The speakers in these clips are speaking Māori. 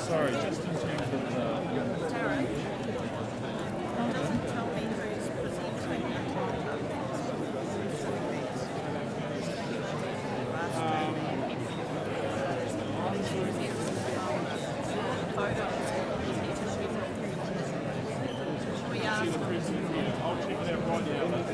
Sorry, just in terms of Darren doesn't tell me who's presenting. We asked the president here. I'll check it out right now.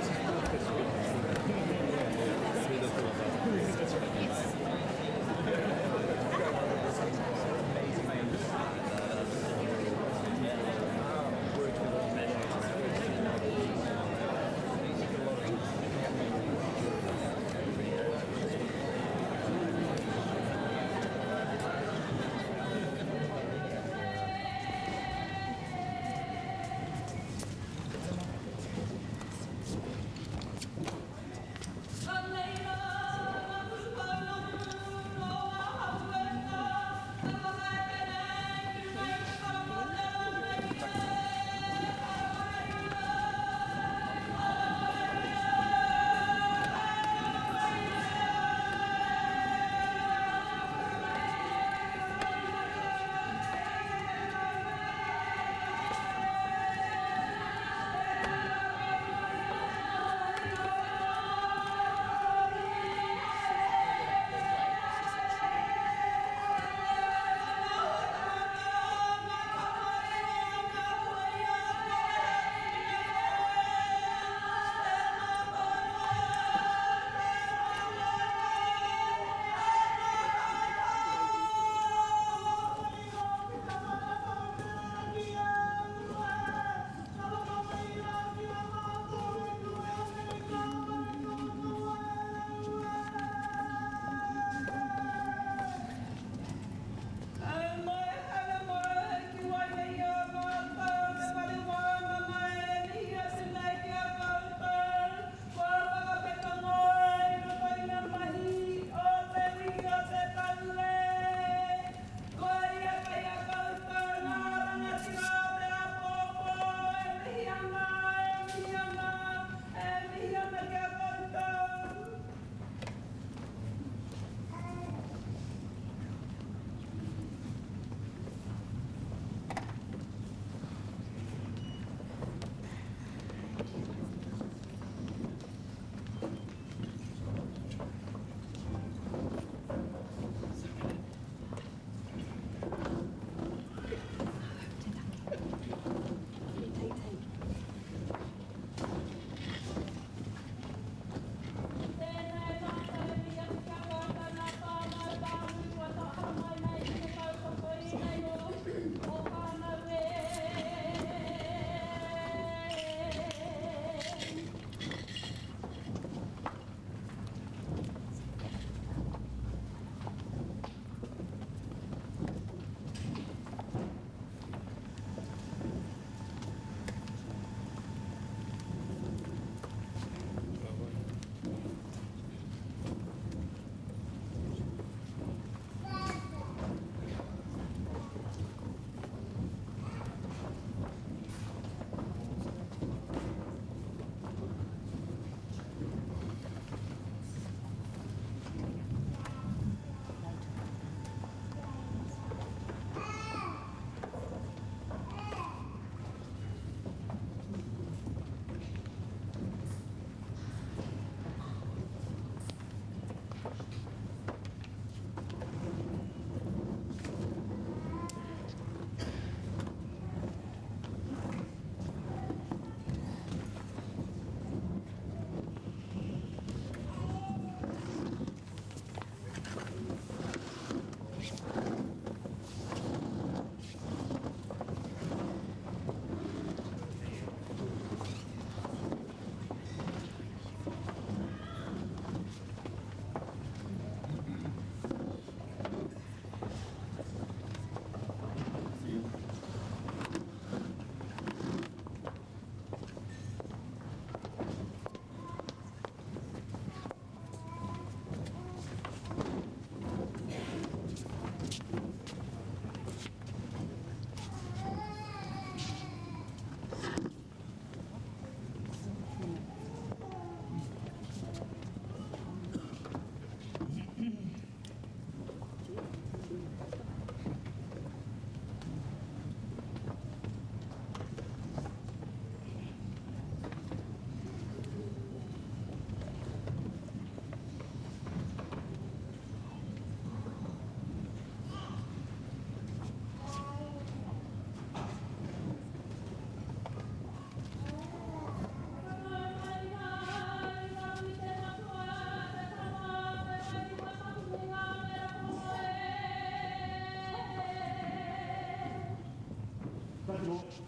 atu.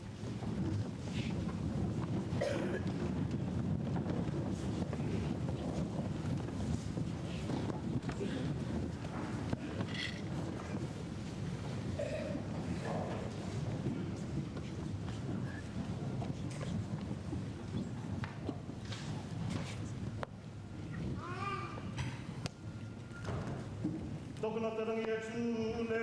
Tokuna te rangi e tūne,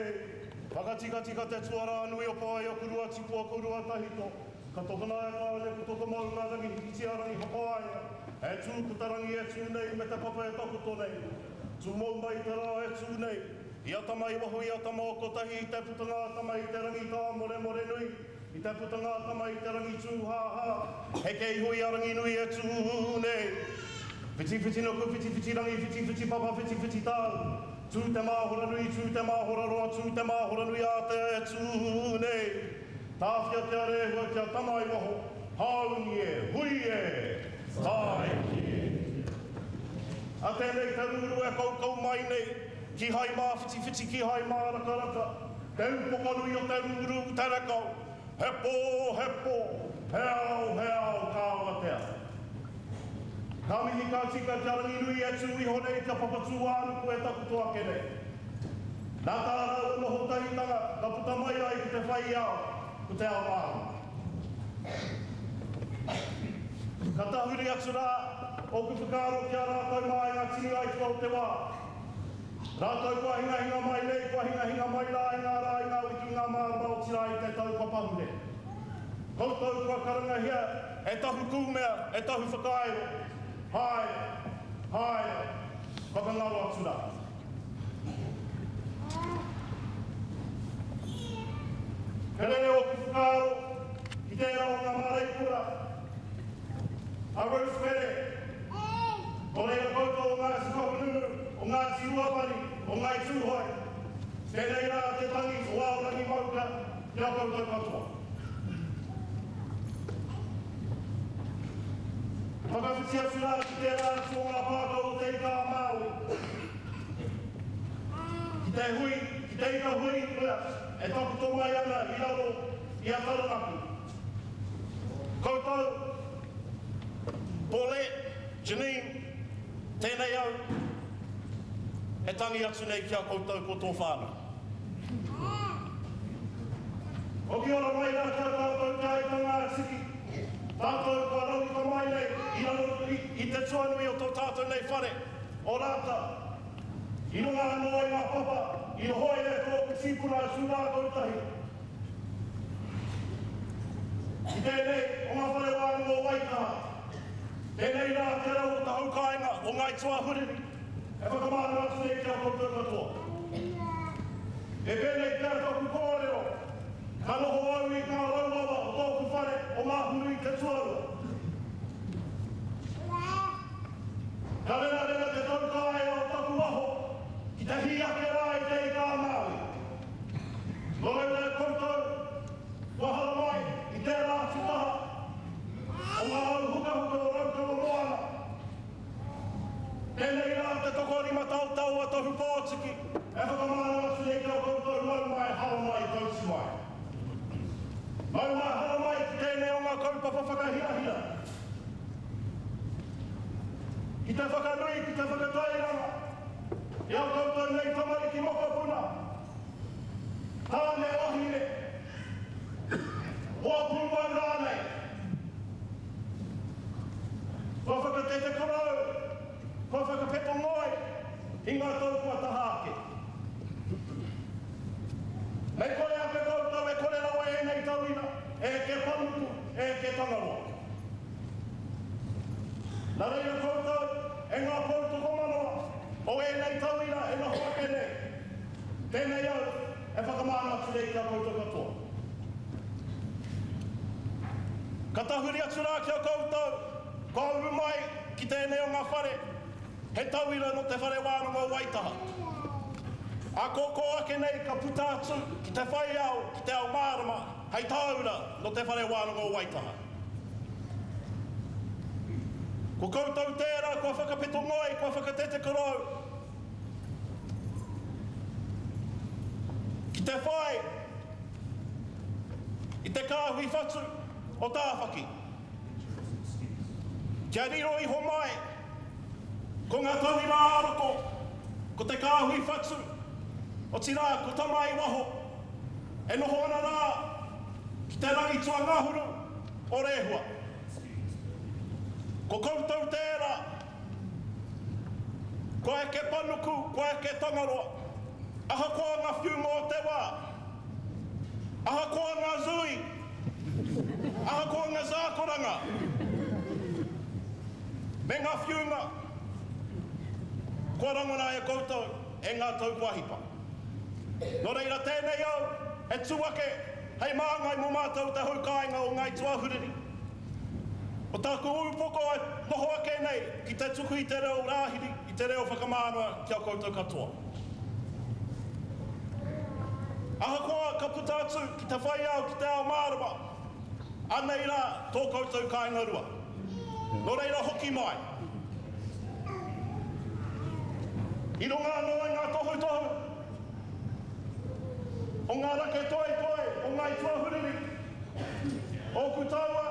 whakatika te tuara anui o pāi o kurua tipua kurua tahito. Ka tokuna e kāne ku toko mau ngā rangi hiki arangi hapāia. E tū ku te rangi e tūnei me te papa e taku tonei. Tū mou mai te rā e tūnei. Ia tamai waho ia tamao kotahi i te putanga tamai i te rangi tā more nui. I te putanga tamai i te rangi tū hā. He kei hui arangi nui e tūnei. Whiti noku, whiti rangi, whiti papa, whiti tāu. Tū te māhora nui, tū te māhora roa, tū te māhora nui a te tūnei. Tāwhia te arehua kia tamai waho, haungi e, hui e, tāi ki. A tēnei te ruru e kaukau mai nei, ki hai mā whiti, ki hai mā rakaraka. Te upoka nui o te ruru te rekau, he pō, he au, kāwa te a. Ka mihi ka tika te arangi nui e tū iho nei ka papatū ānu ko e taku toa ke nei. Nā tā rau e noho tahitanga, ka puta mai ai ki te whai au, ko te ao māru. Ka tahuri atu rā, o ku whakaaro ki a rātou mai ngā tini ai tua o te wā. Rātou kua hinga mai nei, kua hinga mai rā i ngā rā i ngā wiki ngā mārama o tira i te tau papahure. Koutou kua karanga hia, e tahu kūmea, e tahu whakaero. Hai, whakangaro atu rā. Kerere o ku whakaaro, ki tērā o ngā maraipura. A rose where, o reira koutou o ngā sikahununu, o ngā tiruapari, o ngā tūhoi. Tēnei rā te tangi, o aorangi mauka, kia koutou katoa. Whakawhiti atu rā ki tērā atu o ngā pākau o te ika Māori. Ki te ika hui, e taku tō mai ana i raro i a taranaki. Koutou, Paulette, Janine, tēnei au, e tangi atu nei kia koutou ko tō whānau. O ki ora mai rā kia tātou kia i tā ngā siki. Tātou ka rauni ka mai nei, i te tuanui o tō tātou nei whare, o rāta. I runga anō i ngā papa, i hoi e tōku tīpuna e sūrā koutahi. I tēnei, o ngā whare wānu o Waitaha. Tēnei rā te rau o ta haukainga, o ngai tua huriri. E whakamānu atu nei kia koutou katoa. E pēnei kia tōku kōrero. Ka noho au i ngā rauawa o tōku whare o māhuru i te tuarua. Ka rena te taukae o taku waho ki te hiake rā i te ika Māori. Nō reira e koutou, wahara mai i tērā tutaha o ngā au huka o rautau o moana. Tēnei rā te tokorima tautau a tohu pōtiki e whakamāna atu nei kia koutou mau mai hara mai tausi mai. Mau mai hara mai ki tēnei o ngā kaupapa whakahirahira. Ki te whakanui, ki te whakatairanga. Ia koutou nei tamari ki mokopuna. Tāne ohine. Hoa pūmau rānei. Kua whakatete korau. Kua whakapepo ngoi. I ngā taupua tahāke. Nei kore a te koutou e kore rawa e nei tauina, e ke panuku, e ke Tangaroa. Nā reira koutou, e ngā poutuko manoa, o e nei tauina, e noho ake nei. Tēnei au, e whakamāna atu nei kia koutou katoa. Ka tahuri atu rā kia koutou, ko auru mai ki tēnei o ngā whare, he tauira no te whare wānanga o Waitaha. A koko ake nei ka puta atu ki te whai au, ki te ao mārama, hei taura no te whare wānanga o Waitaha. Ko koutou tērā, kua whakapeto ngoi, kua whakatete korau. Ki te whai, i te kāhui whatu o tāwhaki. Kia riro iho mai, ko ngā tauira āroko, ko te kāhui whatu, o tira ko tamai waho, e noho ana rā, ki te rangi tua ngahuru, o rehua. Ko koutou tērā, ko e ke panuku, ko e ke Tangaroa, aha koa ngā whiunga o te wā, aha koa ngā zui, aha koa ngā zākoranga, me ngā whiunga, kua rangona e koutou e ngā taupuahipa. Nō reira tēnei au, e tuake, hei māngai mo mātou te haukainga o ngai tuahuriri. O tāku upoko e noho ake nei ki te tuku i te reo rāhiri, i te reo whakamānua kia koutou katoa. Aha koa ka puta atu ki te whai au ki te ao mārama, anei rā tō koutou kāinga rua. Nō reira hoki mai. I runga noa ngā tohu tohu. O ngā rake toe toe, o ngai tuahuriri. O kutaua,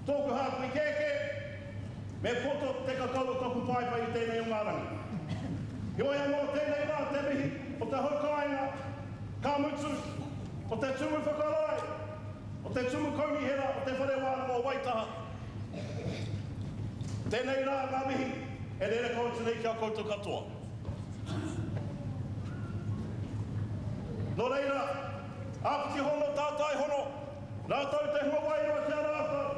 tōku hāpui keke, me poto te kakaua toku paipai i tēnei o ngā rangi. Ioia mō tēnei rā te mihi, o te haukainga, ka mutu, o te tumu whakarai, o te tumu kaunihera, o te wharewāna o Waitaha. Tēnei rā ngā mihi, e rere koutu nei kia koutou katoa. Nō reira, āpiti hono tātai hono, rātau te hua wairua kia rātau.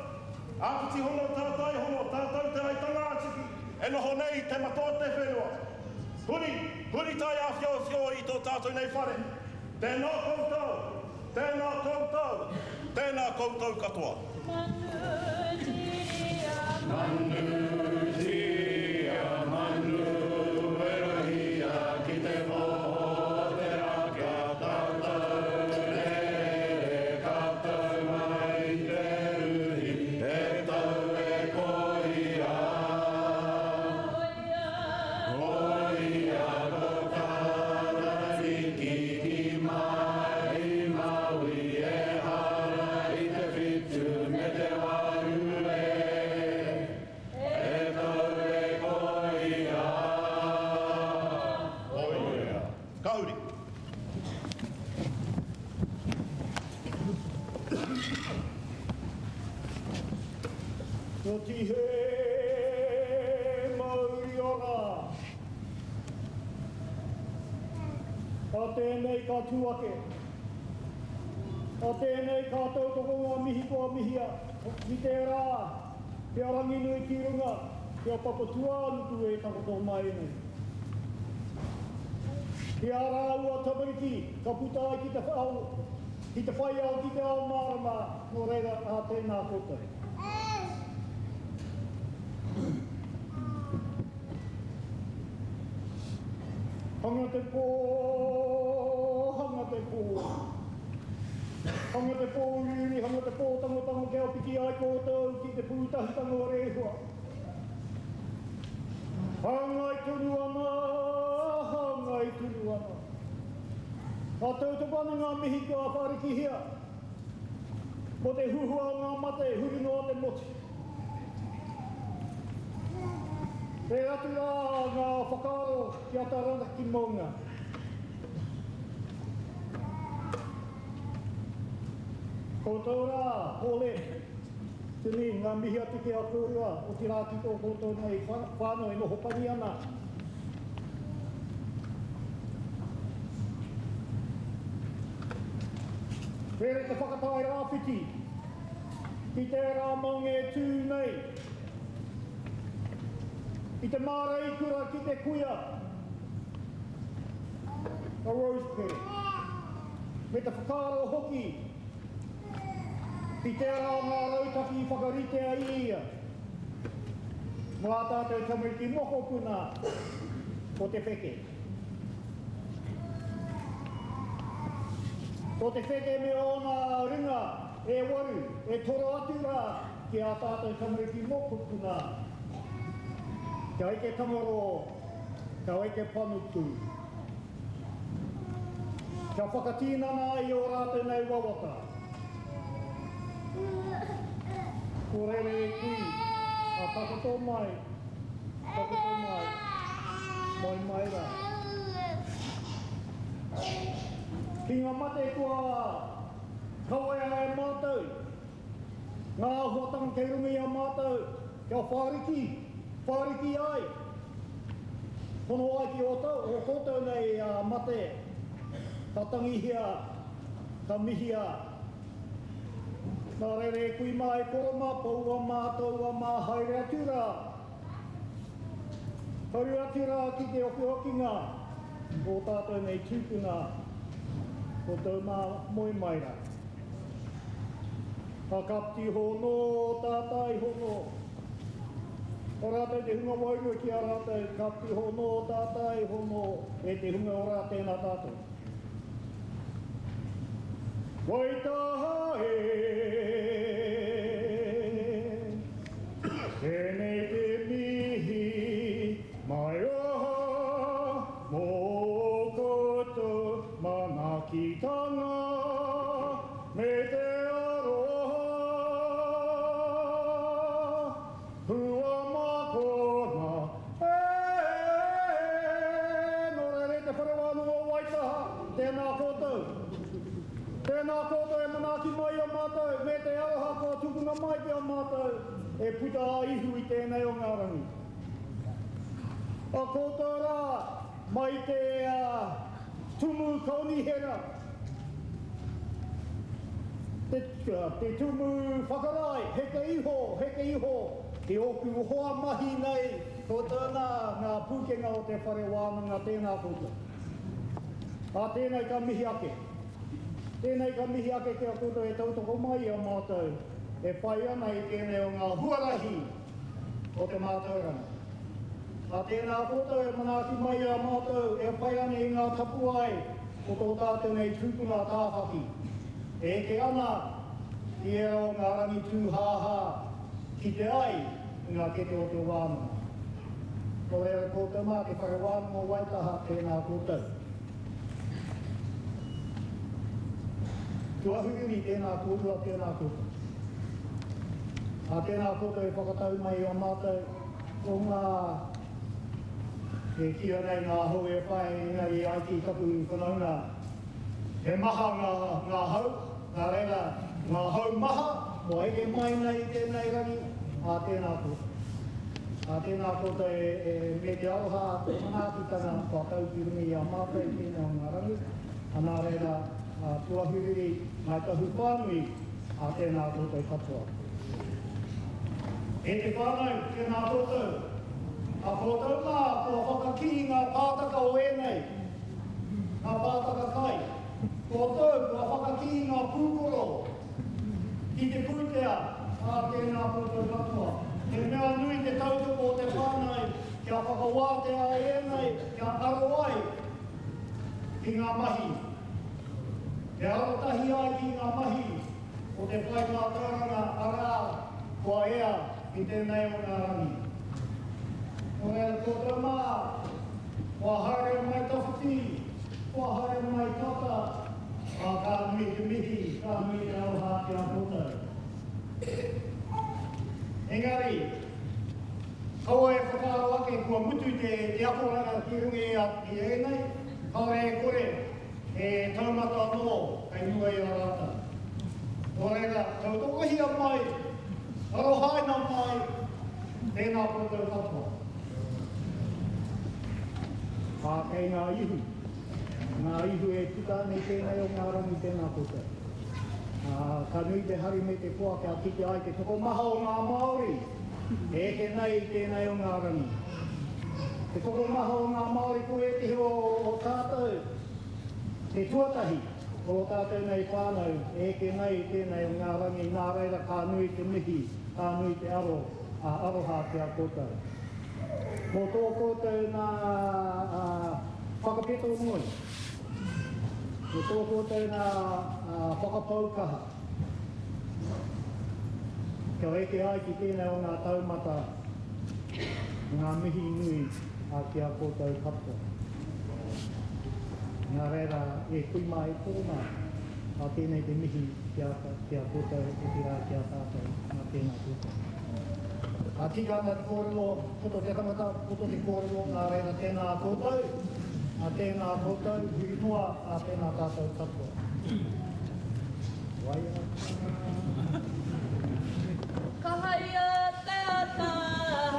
Āpiti hono tātai hono, tātau te aitanga atiki, e noho nei te matoa te whenua. Huri tai a whio i tō tātou nei whare. Tēnā koutou, tēnā koutou, tēnā koutou katoa. Ko tihe MΑΟRI ora. A tēnei ka tuake. A tēnei ka tautoko ngā mihi kua mihia. Ki te rā, te arangi nui ki runga, kia papatua anuku e takoto mai nei. Ki a rā ua tamariki, ka puta ai ki te whao, ki te whai au ki te ao marama, no reira a tēnā koutou. Hanga te pō, hanga te pō. Hanga te pō uri, hanga te pō tangotango kia piki ai koutou ki te pūtahitanga o rehua. Hangai tunu ana, hangai tunu ana. A tautapana ngā mihi kua wharikihia. Ko te huhua ngā mate, huri noa te moti. E atu rā ngā whakaaro ki a tarana ki maunga. Koutou rā, pōle, tini ngā mihi atu ki a kōrua, o ti rā ki tō koutou nei whānau e noho pani ana. Rere te whakatai rāwhiti, ki te rā maunga e tū nei. I te māra ikura ki te kuia, a rose pere. Me te whakaaro hoki, i te rā ngā rautaki i whakarite a ia. Mā tātou tamariki moko puna o te wheke. O te wheke me ona ringa e waru, e toro atu rā ki a tātou tamariki moko puna. Kia eke Tangaroa, kia eke panuku. Kia whakatīnana i o rātou nei wawaka. Ko rere kui, a takoto mai, moi mai ra. Ki ngā mate kua kawai ai mātou, ngā huatanga kei rungi a mātou, kia whāriki ai. Hono ai ki o koutou nei mate, ka tangihia, ka mihia. Nā rere kui mai koroma, paua mātou mā haere atura. Haere atura ki te okihokinga, o tātou nei tūpuna, o tau mā moi maira. Ka kapti hono, tātai hono. O rātou te hunga Waru ki a rātou, kapti hono, tātai hono, e te hunga o rā tēnā tātou. Wai taha tēnei te mihi, mai oha, mō koutou, manakitanga, me te aroha, hua makona, no rere te wharewanua o Waitaha, tēnā koutou. Tēnā koutou e manaki mai o mātou, me te aroha ko tukunga mai te o mātou, e puta a ihu I tēnei o ngā rangi. A koutou rā, mai te tumu kaunihera, te tumu whakarai, heke iho, te oku hoa mahi nei, ko tēnā ngā pūkenga o te whare wānanga tēnā koutou. A tēnei ka mihi ake. Tēnei ka mihi ake kia koutou e tautoko mai o mātou, e whai ana I tēnei o ngā huarahi o te mātou rana. A tēnā koutou e manaki mai a mātou, e whai ana I ngā tapu ai o tō tātou nei tūpuna tāwhaki. E ke ana I e o ngā rangi tūhāhā ki te ai ngā kete o te wānanga. Ko reira koutou mā te whare wānanga o Waitaha tēnā koutou. Tua huriri tēnā kōrua tēnā koutou. A tēnā koutou e whakatau mai o mātou o ngā e kia nei ngā hau e whae ngari ai ki tapu whanaunga. He maha ngā hau, ngā reira ngā hau maha, mo eke mai nei tēnei rangi, a tēnā koutou. A tēnā koutou e me te aroha te manākitanga whakau ki rungi a mātou I tēnei o ngā rangi, a nā reira tuahuriri mai tahu whānui a tēnā koutou katoa. E te whānau, tēnā koutou, a koutou mā kua whakaki ngā pātaka o enei, ngā pātaka kai. Koutou kua whakaki ngā pūkoro, ki te pūtea a tēnā koutou katoa. Te mea nui te tautoko o te whānau, kia whakawātea enei, kia aro ai ki ngā mahi. Te arotahi ai ki ngā mahi o te whai ngā tāranga arā kua ea I tēnei o ngā rangi. O rea koutou mā, kua haere mai tawhiti, kua haere mai tata, a kā nui te mihi, kā nui te aroha ki a koutou. Engari, kaua e whakaro ake kua mutu te akoranga ki rungi I enei, kaua e kore, e taumata anō, kei nua I a rata. O reira, tautokahia mai, arohaina mai, tēnā koutou katoa. Ka kei ngā ihu e puta nei tēnei o ngā rangi tēnā koutou. Ka nui te hari me te koa kia kite ai te toko maha o ngā Māori, e ke nei tēnei o ngā rangi. Te toko maha o ngā Māori ko e te o tātou, te tuatahi o tātou nei whānau, e ke nei tēnei o ngā rangi, nā reira kā nui te mihi, kā nui te aroha ki a koutou. Mō tō koutou nā whakapeto noi, mō tō koutou nā whakapaukaha. Kia eke ai ki tēnei o ngā taumata, ngā mihi nui a ki a koutou katoa. Ngā reira e kui mai tōna a tēnei te mihi kia koutou, e tira kia tātou, nā tēnā koutou. Tika ngā te kōrero, koto te tangata, koto te kōrero, nā reira tēnā koutou, nā tēnā koutou, huri noa, nā tēnā tātou katoa. Waia. Kahaia te ata,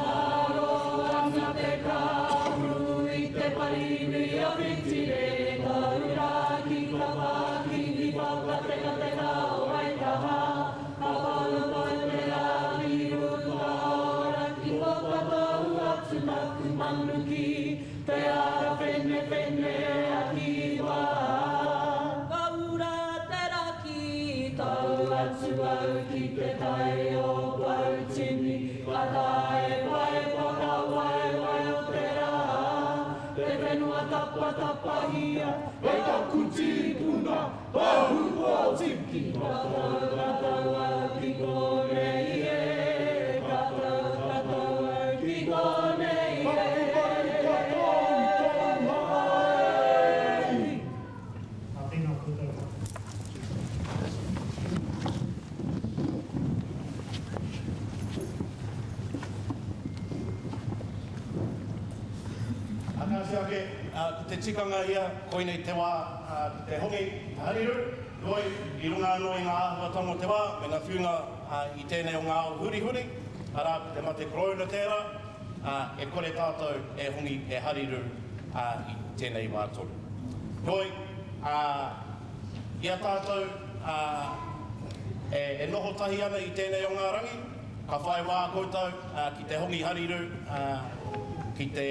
haroa na te kauru I te parini a whitire, kaura ki ka waki I waka te o aitaha, ka whanau te rāhi runga ora ki whakatau atu maku manuki, te ara whene a ki wā. Kaura te raki, tau atu au ki te tai o pautini, ka tae wae waka wae o te rā, te whenua tapa hia, e ka kuti puna, pahu o tiki, ka tau au ki konei e, ka tau au ki konei e. Nā tēnā koutou. Ana se ake, te tikanga ia, koinei te wā, te hongi, te hariru, roi, I runga anō I ngā āhuatonga te wā, me ngā whiunga I tēnei o ngā o huri, ara te mate korona tērā, e kore tātou e hongi, e hariru I tēnei wā toru. Roi, ia tātou e noho tahi ana I tēnei o ngā rangi, ka whai wā koutou ki te hongi hariru, ki te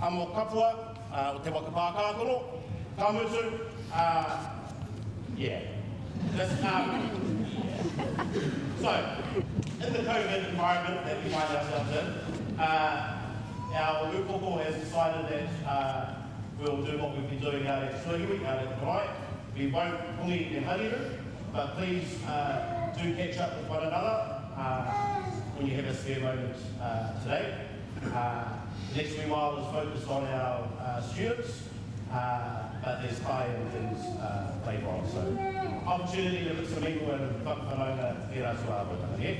amo kapua, o te waka pākākono, ka mutu, yeah. So, in the COVID environment that we find ourselves in, our upoko has decided that we'll do what we've been doing out at Suihui, out at the Marae. We won't hongi and hariru, but please do catch up with one another when you have a spare moment today. The next wee while is focused on our students, but there's time and things later on. So, opportunity to look some people and whakawhanaunga e rā sua awatanga, yeah?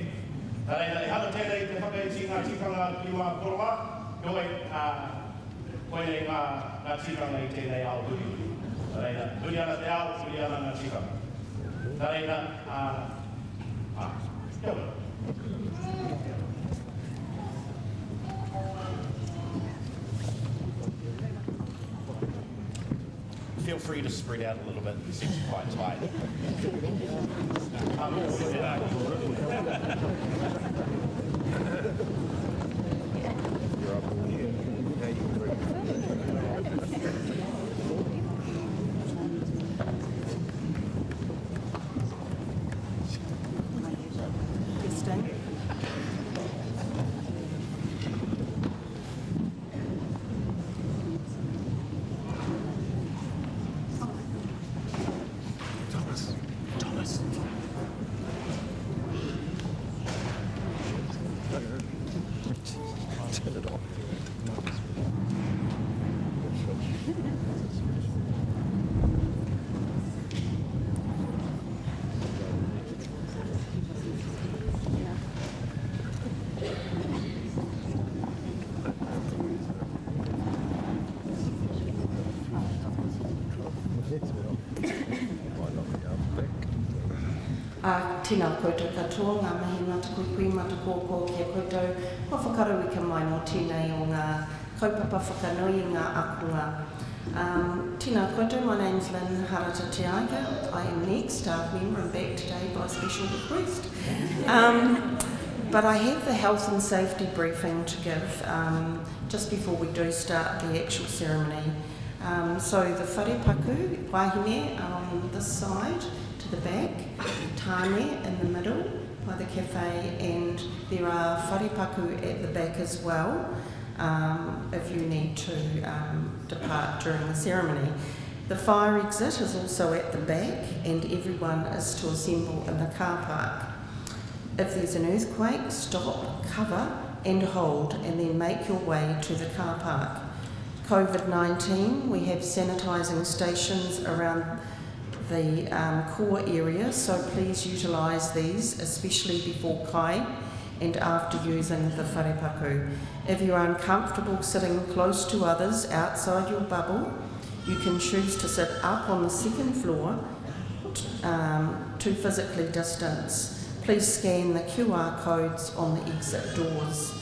Tā reira, e hana tēnei te whakaiti ngā tikanga ki wā koroma, koe, koenei ngā tikanga I tēnei ao huri. Tā reira, huri ana te ao, huri ana ngā tikanga. Tā reira, kia ora. Feel free to spread out a little bit, it seems quite tight. Tēnā koutou katoa, ngā mahi mata kui mata kōkō kia koutou, ko whakaru I ka mai no tēnei o ngā kaupapa whakanui ngā akunga. Tēnā koutou, my name's Lynn Harata Tiaga. I am next staff member and back today by special request. But I have the health and safety briefing to give just before we do start the actual ceremony. So the wharepaku, wahine are on this side, to the back, tāne in the middle by the cafe, and there are wharepaku at the back as well if you need to depart during the ceremony. The fire exit is also at the back, and everyone is to assemble in the car park. If there's an earthquake, stop, cover and hold, and then make your way to the car park. COVID-19, we have sanitising stations around the core area, so please utilise these, especially before kai and after using the wharepaku. If you are uncomfortable sitting close to others outside your bubble, you can choose to sit up on the second floor to physically distance. Please scan the QR codes on the exit doors.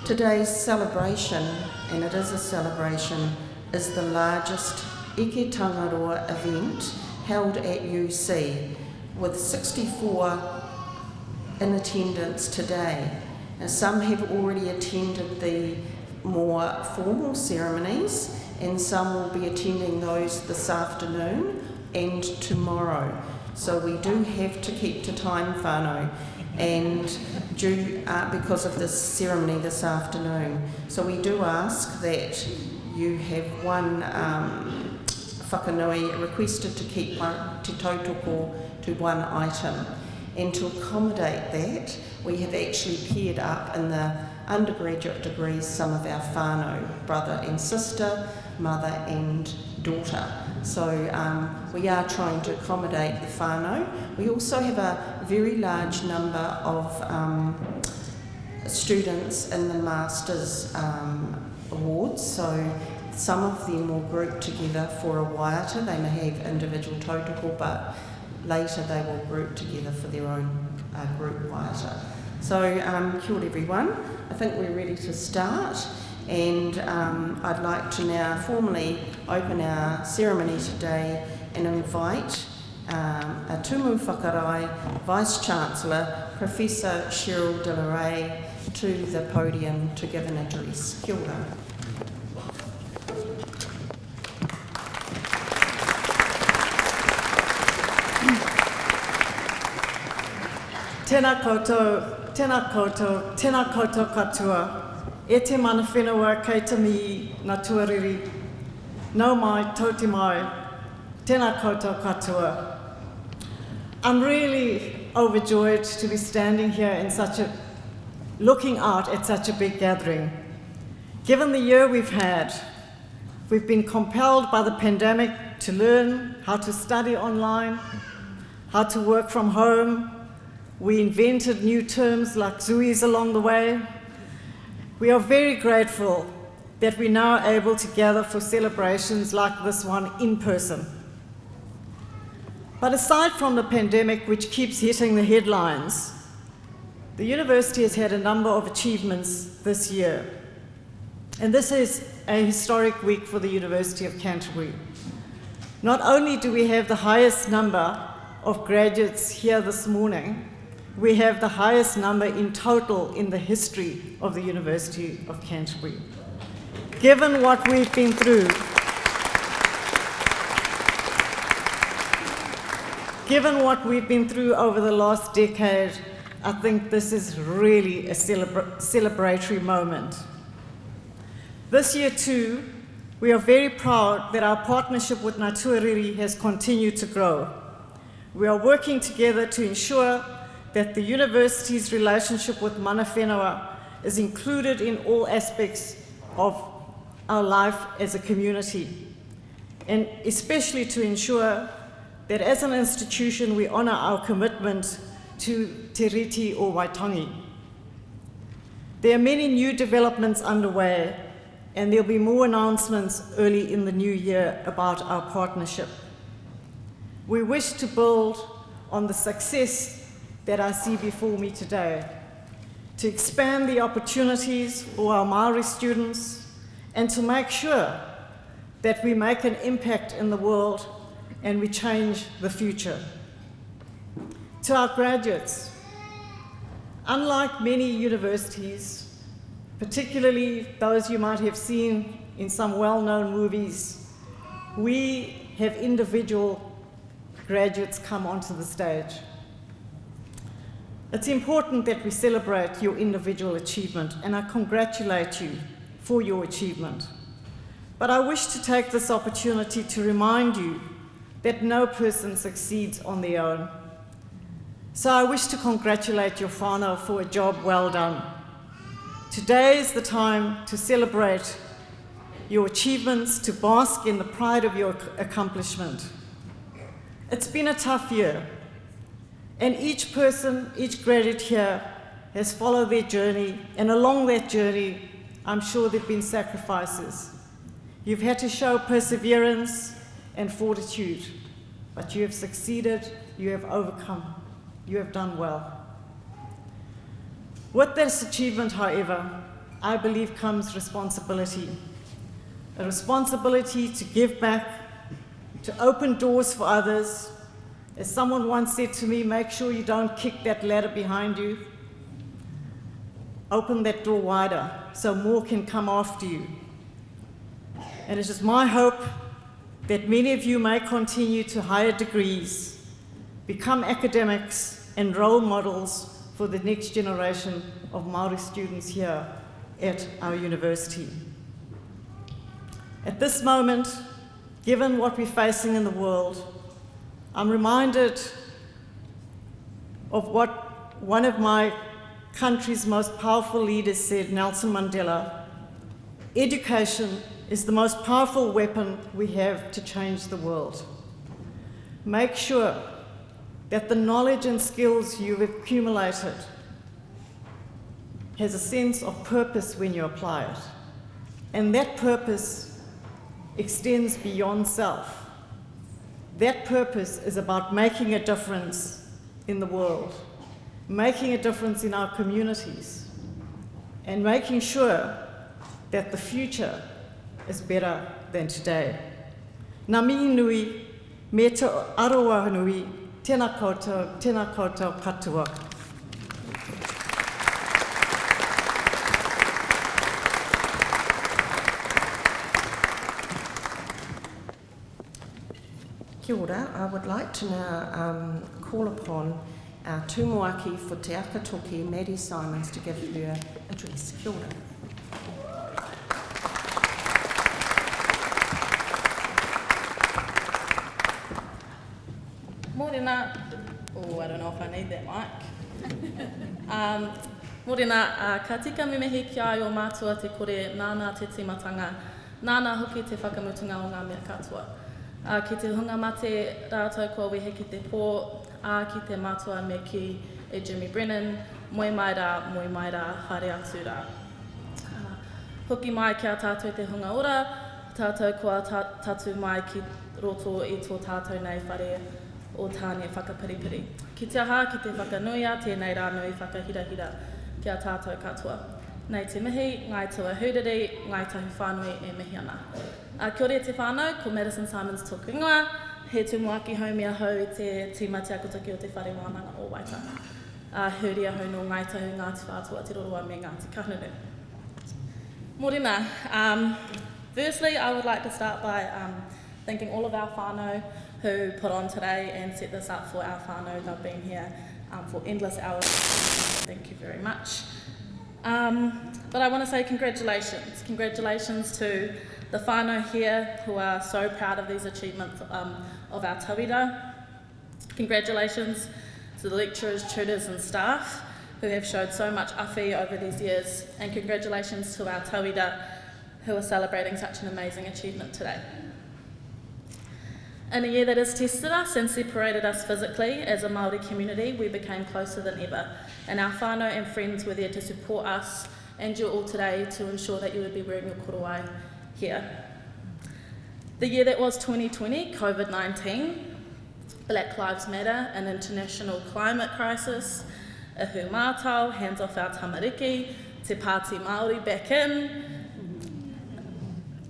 Today's celebration, and it is a celebration, is the largest Eke Tangaroa event held at UC, with 64 in attendance today. Now, some have already attended the more formal ceremonies, and some will be attending those this afternoon and tomorrow. So we do have to keep to time, whānau, and because of this ceremony this afternoon. So we do ask that you have one whakanui requested to keep te tautoko to one item. And to accommodate that, we have actually paired up in the undergraduate degrees some of our whānau, brother and sister, mother and daughter. So we are trying to accommodate the whānau. We also have a very large number of students in the Masters Awards, so some of them will group together for a waiata. They may have individual tautoko, but later they will group together for their own group waiata. So kia ora everyone, I think we're ready to start, and I'd like to now formally open our ceremony today and invite a tumu whakarai Vice-Chancellor, Professor Cheryl De La Rey, to the podium to give an address. Kia ora. Tēnā koutou, tēnā koutou, tēnā koutou katoa. E te mana whenua kei te mihi ngā tuariri. Nau mai, tau te mai, tēnā koutou katoa. I'm really overjoyed to be standing here in looking out at such a big gathering. Given the year we've had, we've been compelled by the pandemic to learn how to study online, how to work from home. We invented new terms like ZUIs along the way. We are very grateful that we're now able to gather for celebrations like this one in person. But aside from the pandemic, which keeps hitting the headlines, the university has had a number of achievements this year. And this is a historic week for the University of Canterbury. Not only do we have the highest number of graduates here this morning, we have the highest number in total in the history of the University of Canterbury. Given what we've been through, over the last decade, I think this is really a celebratory moment. This year too, we are very proud that our partnership with Ngā Tuariri has continued to grow. We are working together to ensure that the university's relationship with mana whenua is included in all aspects of our life as a community, and especially to ensure that as an institution we honour our commitment to te reti o Waitangi. There are many new developments underway, and there'll be more announcements early in the new year about our partnership. We wish to build on the success that I see before me today, to expand the opportunities for our Māori students, and to make sure that we make an impact in the world and we change the future. To our graduates, unlike many universities, particularly those you might have seen in some well-known movies, we have individual graduates come onto the stage. It's important that we celebrate your individual achievement, and I congratulate you for your achievement. But I wish to take this opportunity to remind you that no person succeeds on their own. So I wish to congratulate your whānau for a job well done. Today is the time to celebrate your achievements, to bask in the pride of your accomplishment. It's been a tough year, and each person, each graduate here has followed their journey, and along that journey, I'm sure there have been sacrifices. You've had to show perseverance and fortitude, but you have succeeded, you have overcome, you have done well. With this achievement, however, I believe comes responsibility. A responsibility to give back, to open doors for others. As someone once said to me, make sure you don't kick that ladder behind you. Open that door wider so more can come after you. And it's just my hope that many of you may continue to higher degrees, become academics and role models for the next generation of Māori students here at our university. At this moment, given what we're facing in the world, I'm reminded of what one of my country's most powerful leaders said, Nelson Mandela. Education is the most powerful weapon we have to change the world. Make sure that the knowledge and skills you've accumulated has a sense of purpose when you apply it. And that purpose extends beyond self. That purpose is about making a difference in the world, making a difference in our communities, and making sure that the future is better than today. Ngā mihi nui, me te aroa nui, tēnā koutou katoa. Kia ora, I would like to now call upon our tūmoaki for Te Aka Toki, Maddie Simons, to give her address. Kia ora. Morena, oh, I don't know if I need that mic. Morena, ka tika me mehi ki ai o mātua te kore nāna te timatanga, nāna hoki te whakamutunga o ngā mea katoa. Ki te hunga mate rātou kua wehe ki te pō, ki te mātua me ki e Jimmy Brennan, moi mai rā, haere atu rā. Hoki mai ki a tātou te hunga ora, tātou kua tatu mai ki roto i tō tātou nei whare o tāne whakapiripiri. Ki te aha, ki te whakanuia, tēnei rā nui whakahirahira ki a tātou katoa. Nei te mihi, ngai tua huriri, ngai tahu whānui e mihi ana. Kia ora te whānau, ko Madison Simons tōku ingoa, he tūmoaki haumia hau i te tīmati akutaki o te whare wānanga o Waita. Huria hau no ngai tahu Ngāti Whātua, te roroa me Ngāti Kahungunu. Morena, firstly, I would like to start by thanking all of our whānau who put on today and set this up for our whānau. They've been here for endless hours. Thank you very much. But I want to say congratulations. Congratulations to the whānau here who are so proud of these achievements of our tauira. Congratulations to the lecturers, tutors and staff who have showed so much awhi over these years. And congratulations to our tauira who are celebrating such an amazing achievement today. In a year that has tested us and separated us physically as a Māori community, we became closer than ever, and our whānau and friends were there to support us and you all today to ensure that you would be wearing your korowai here. The year that was 2020, COVID-19, Black Lives Matter, an international climate crisis, Ihu Mātau, hands off our tamariki, Te Pāti Māori back in,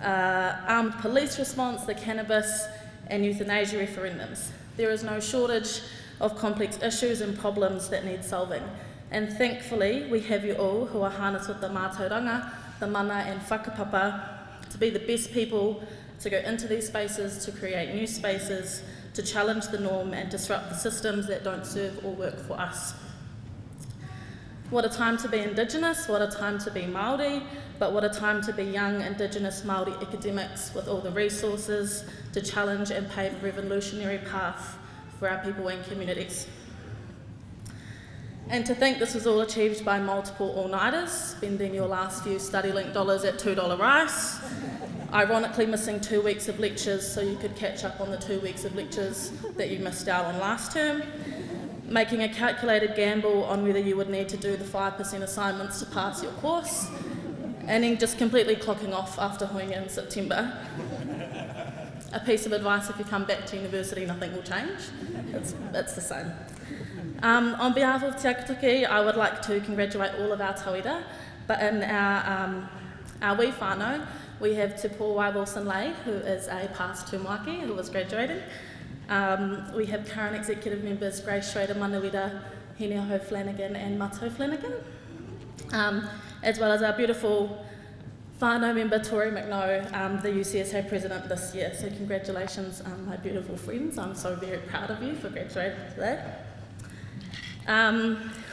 armed police response, the cannabis and euthanasia referendums. There is no shortage of complex issues and problems that need solving. And thankfully, we have you all who are harnessed with the mātauranga, the mana and whakapapa to be the best people to go into these spaces, to create new spaces, to challenge the norm and disrupt the systems that don't serve or work for us. What a time to be Indigenous, what a time to be Māori, but what a time to be young Indigenous Māori academics with all the resources to challenge and pave a revolutionary path for our people and communities. And to think this was all achieved by multiple all-nighters, spending your last few study link dollars at $2 rice, ironically missing 2 weeks of lectures so you could catch up on the 2 weeks of lectures that you missed out on last term, making a calculated gamble on whether you would need to do the 5% assignments to pass your course, and then just completely clocking off after Hoinga in September. A piece of advice: if you come back to university, nothing will change. It's the same. On behalf of Te Akataki, I would like to congratulate all of our tauira, but in our wee whānau, we have Te Pō Wilson-Lay, who is a past tūmaki who was graduating. We have current executive members Grace Schrader Manuida, Hineho Flanagan and Mato Flanagan, as well as our beautiful whānau member Tori McNoe, the UCSA president this year. So congratulations, my beautiful friends. I'm so very proud of you for graduating today.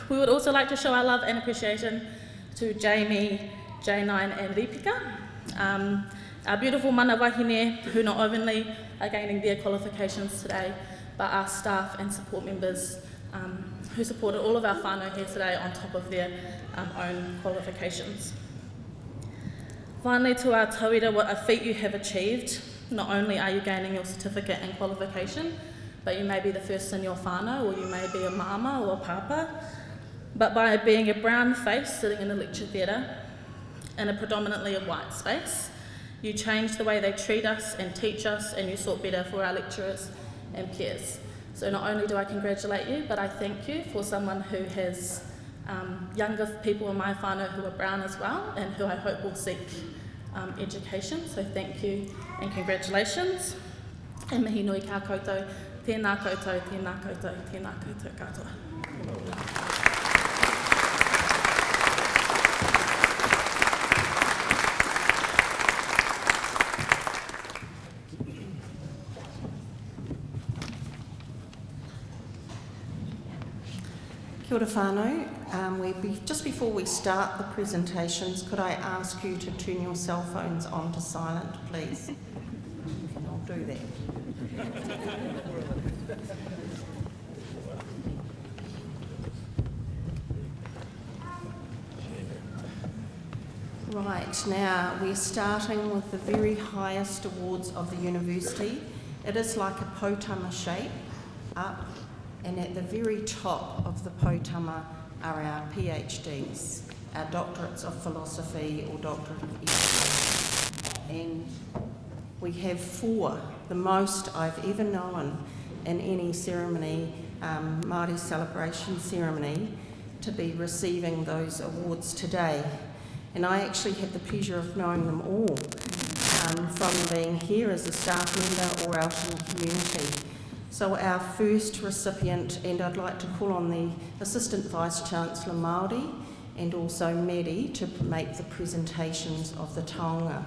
We would also like to show our love and appreciation to Jamie, J9 and Ripika, our beautiful mana wahine who not only are gaining their qualifications today, but our staff and support members who supported all of our whānau here today on top of their own qualifications. Finally, to our tauira, what a feat you have achieved. Not only are you gaining your certificate and qualification, but you may be the first in your whānau, or you may be a mama or a papa, but by being a brown face sitting in a lecture theatre in a predominantly a white space, you changed the way they treat us and teach us, and you sought better for our lecturers and peers. So not only do I congratulate you, but I thank you for someone who has younger people in my whānau who are brown as well, and who I hope will seek education. So thank you and congratulations. E mihi nui ka koutou, tēnā koutou, tēnā koutou, tēnā koutou katoa. Kia ora whānau. Just before we start the presentations, could I ask you to turn your cell phones on to silent, please? And I'll do that. Right, now we're starting with the very highest awards of the university. It is like a potama shape up, and at the very top of the potama are our PhDs, our doctorates of philosophy or doctorate of education. And we have 4, the most I've ever known in any ceremony, Māori celebration ceremony, to be receiving those awards today. And I actually had the pleasure of knowing them all, from being here as a staff member or out in the community. So our first recipient, and I'd like to call on the Assistant Vice-Chancellor Māori and also Medi to make the presentations of the taonga.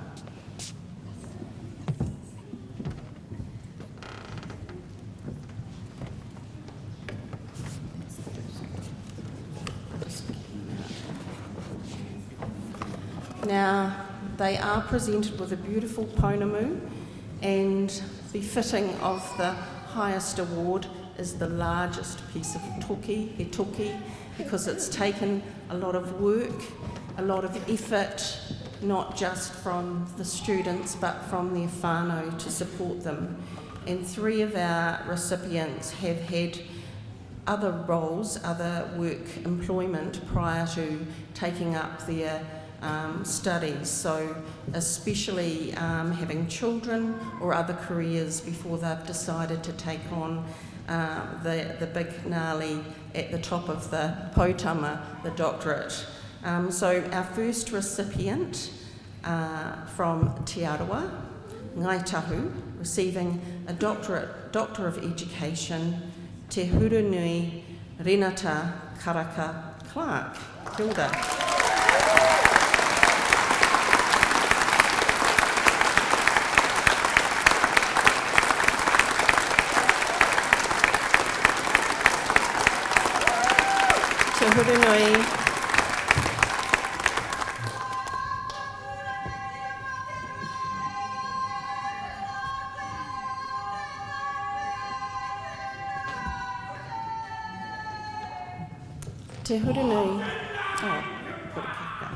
Now, they are presented with a beautiful pounamu, and befitting of the highest award is the largest piece of toki, he toki, because it's taken a lot of work, a lot of effort, not just from the students but from their whānau to support them. And 3 of our recipients have had other roles, other work employment prior to taking up their studies, so especially having children or other careers before they've decided to take on the big gnarly at the top of the potama, the doctorate. So our first recipient from Te Aroa, Ngaitahu, receiving a Doctor of Education, Te Hurunui Renata Karaka Clark. Kia ora. Te Hurunui. Te Hurunui. Oh, put a kick up.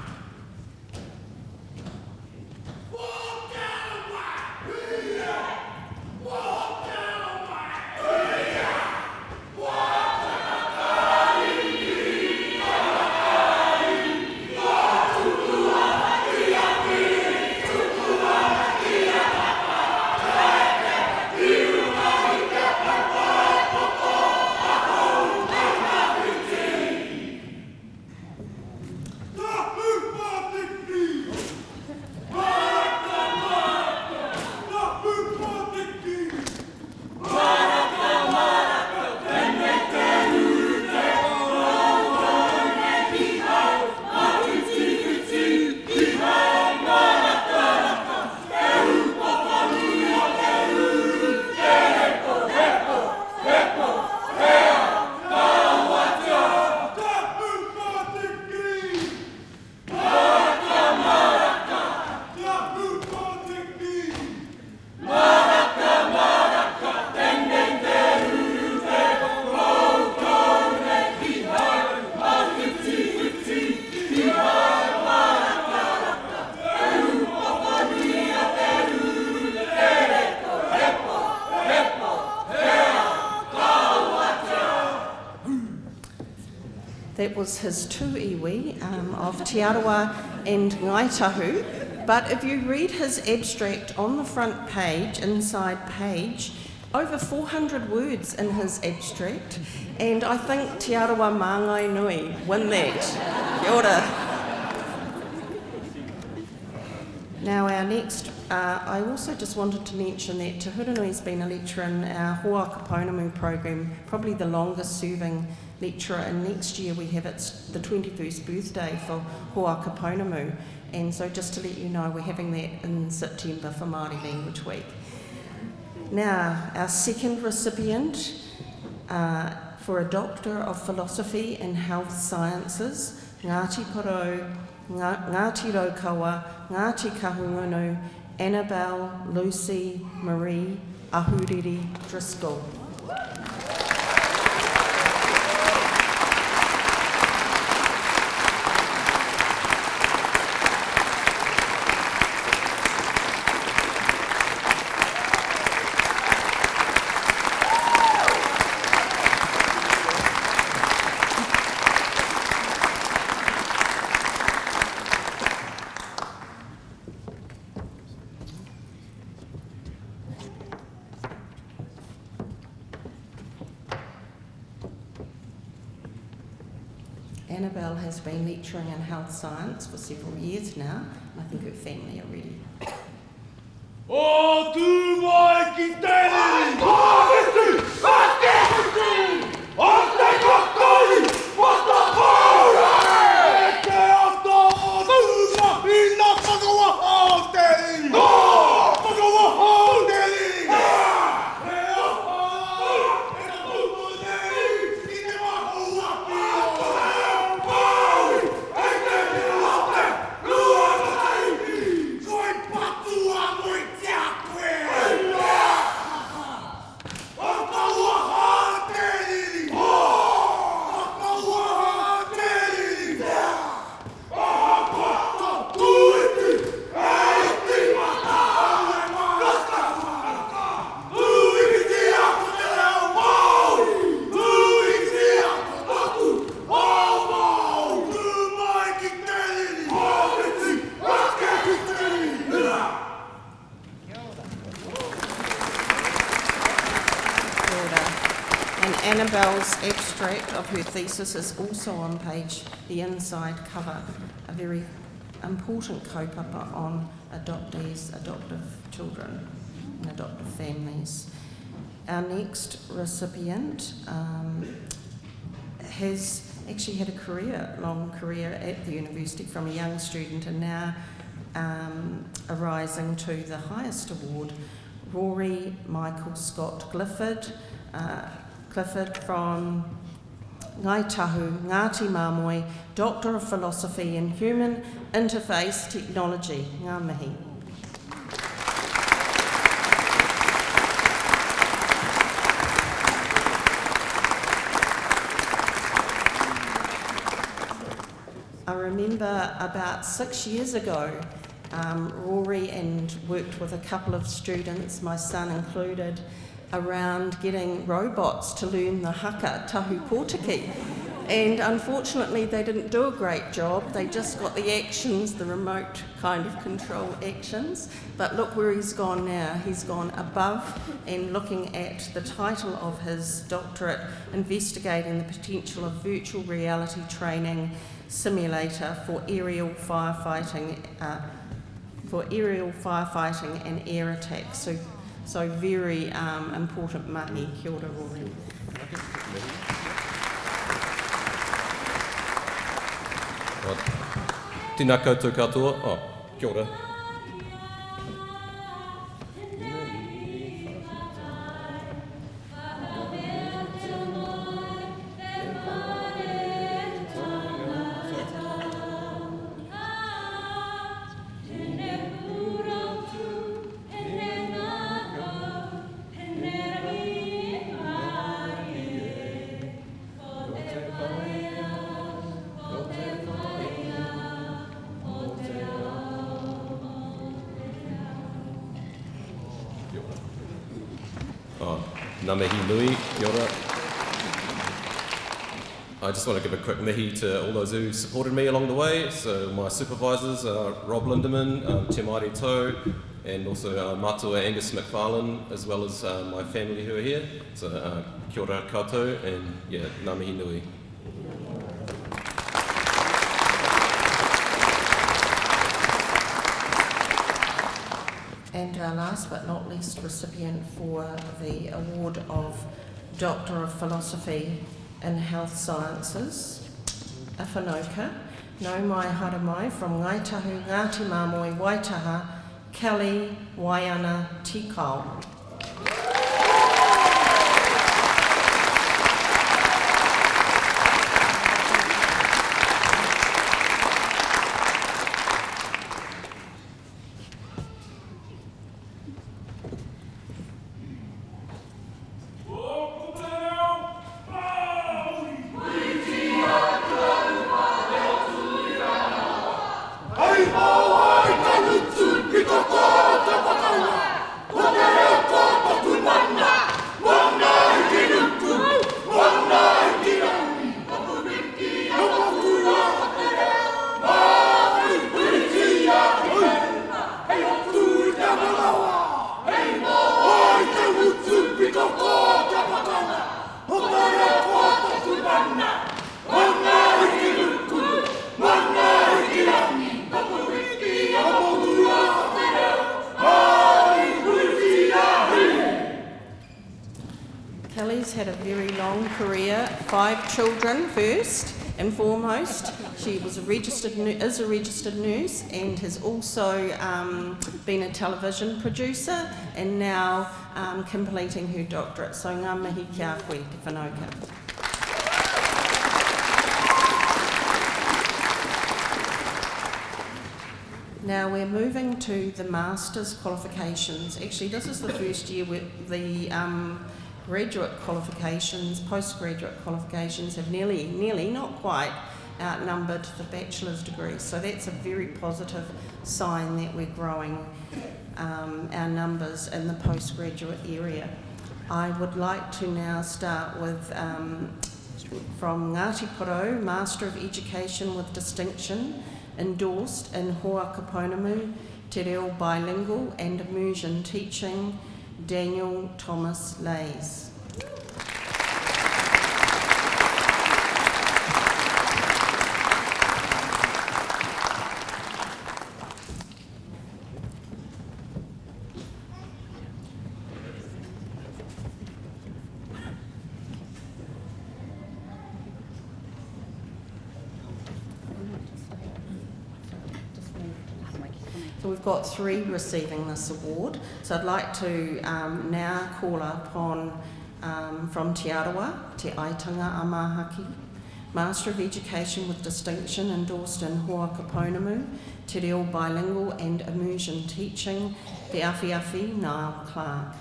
That was his two iwi of Te Arawa and Ngaitahu. But if you read his abstract on the front page, inside page, over 400 words in his abstract, and I think Te Arawa Māngai Nui win that. Kia ora. Now our next, I also just wanted to mention that Te Hurunui's been a lecturer in our Hoa Kaponamu program, probably the longest serving lecturer, and next year we have the 21st birthday for Hoa Kaponamu, and so just to let you know we're having that in September for Māori Language Week. Now our second recipient for a Doctor of Philosophy in Health Sciences, Ngāti Porou, Ngāti Raukawa, Ngāti Kahungunu, Annabelle Lucy Marie Ahuriri Driscoll. Annabelle has been lecturing in health science for several years now. I think her family are ready. O tu mai ki tēnei! O te kokori! O te kōra! E te ato o tūma i nā whakawa hau tēnei! Whakawa hau tēnei! E apa! E te tupu nei! I te mahu aki o! E te hilote! Lua taiki! Koe patua koe te akwe! O kaua hau tēnei! O kaua hau tēnei! O hapa tuiti! E iti mata! Ui te aku te reo Māori! Ui te aku aku! O Māori! Tu mai ki tēnei! O iti! Ake ki tēnei! Order. And Annabelle's abstract of her thesis is also on the inside cover, a very important kaupapa on adoptees, adoptive children and adoptive families. Our next recipient has actually had a long career at the university from a young student and now arising to the highest award, Rory Michael Scott Clifford. Clifford from Ngaitahu, Ngāti Māmoe, Doctor of Philosophy in Human Interface Technology. Ngā mihi. I remember about 6 years ago, Rory and worked with a couple of students, my son included, around getting robots to learn the haka tahu pōtiki. And unfortunately they didn't do a great job, they just got the actions, the remote kind of control actions. But look where he's gone now, he's gone above and looking at the title of his doctorate, investigating the potential of virtual reality training simulator for aerial firefighting and air attacks. So very important mahi. Kia ora, Rory. Tēnā koutou katoa. Kia ora. Ngā mihi nui, kia ora. I just want to give a quick mihi to all those who supported me along the way. So my supervisors, Rob Lindeman, Te Maire Tau, and also Matua Angus McFarlane, as well as my family who are here. So kia ora koutou, and yeah, ngā mihi nui. And our last but not least recipient for the award of Doctor of Philosophy in Health Sciences, a whanoka, no mai haramai from Ngaitahu Ngāti Māmoe Waitaha, Kelly Waiana Tikau. Kelly's had a very long career, 5 children first and foremost. She was is a registered nurse and has also been a television producer and now completing her doctorate. So ngā mihi kia koe te whanoka. Now we're moving to the master's qualifications. Actually, this is the first year where the graduate qualifications, postgraduate qualifications have nearly, not quite, outnumbered the bachelor's degrees. So that's a very positive sign that we're growing our numbers in the postgraduate area. I would like to now start with, from Ngāti Porou, Master of Education with Distinction, endorsed in Hoa Kaponamu, Te Reo Bilingual and Immersion Teaching, Daniel Thomas Lays. So we've got 3 receiving this award. So I'd like to now call upon from Te Arawa, Te Aitanga Amahaki, Master of Education with Distinction, endorsed in Hoa Kaponamu, Te Reo Bilingual and Immersion Teaching, Te Awhiawhi Niall Clark.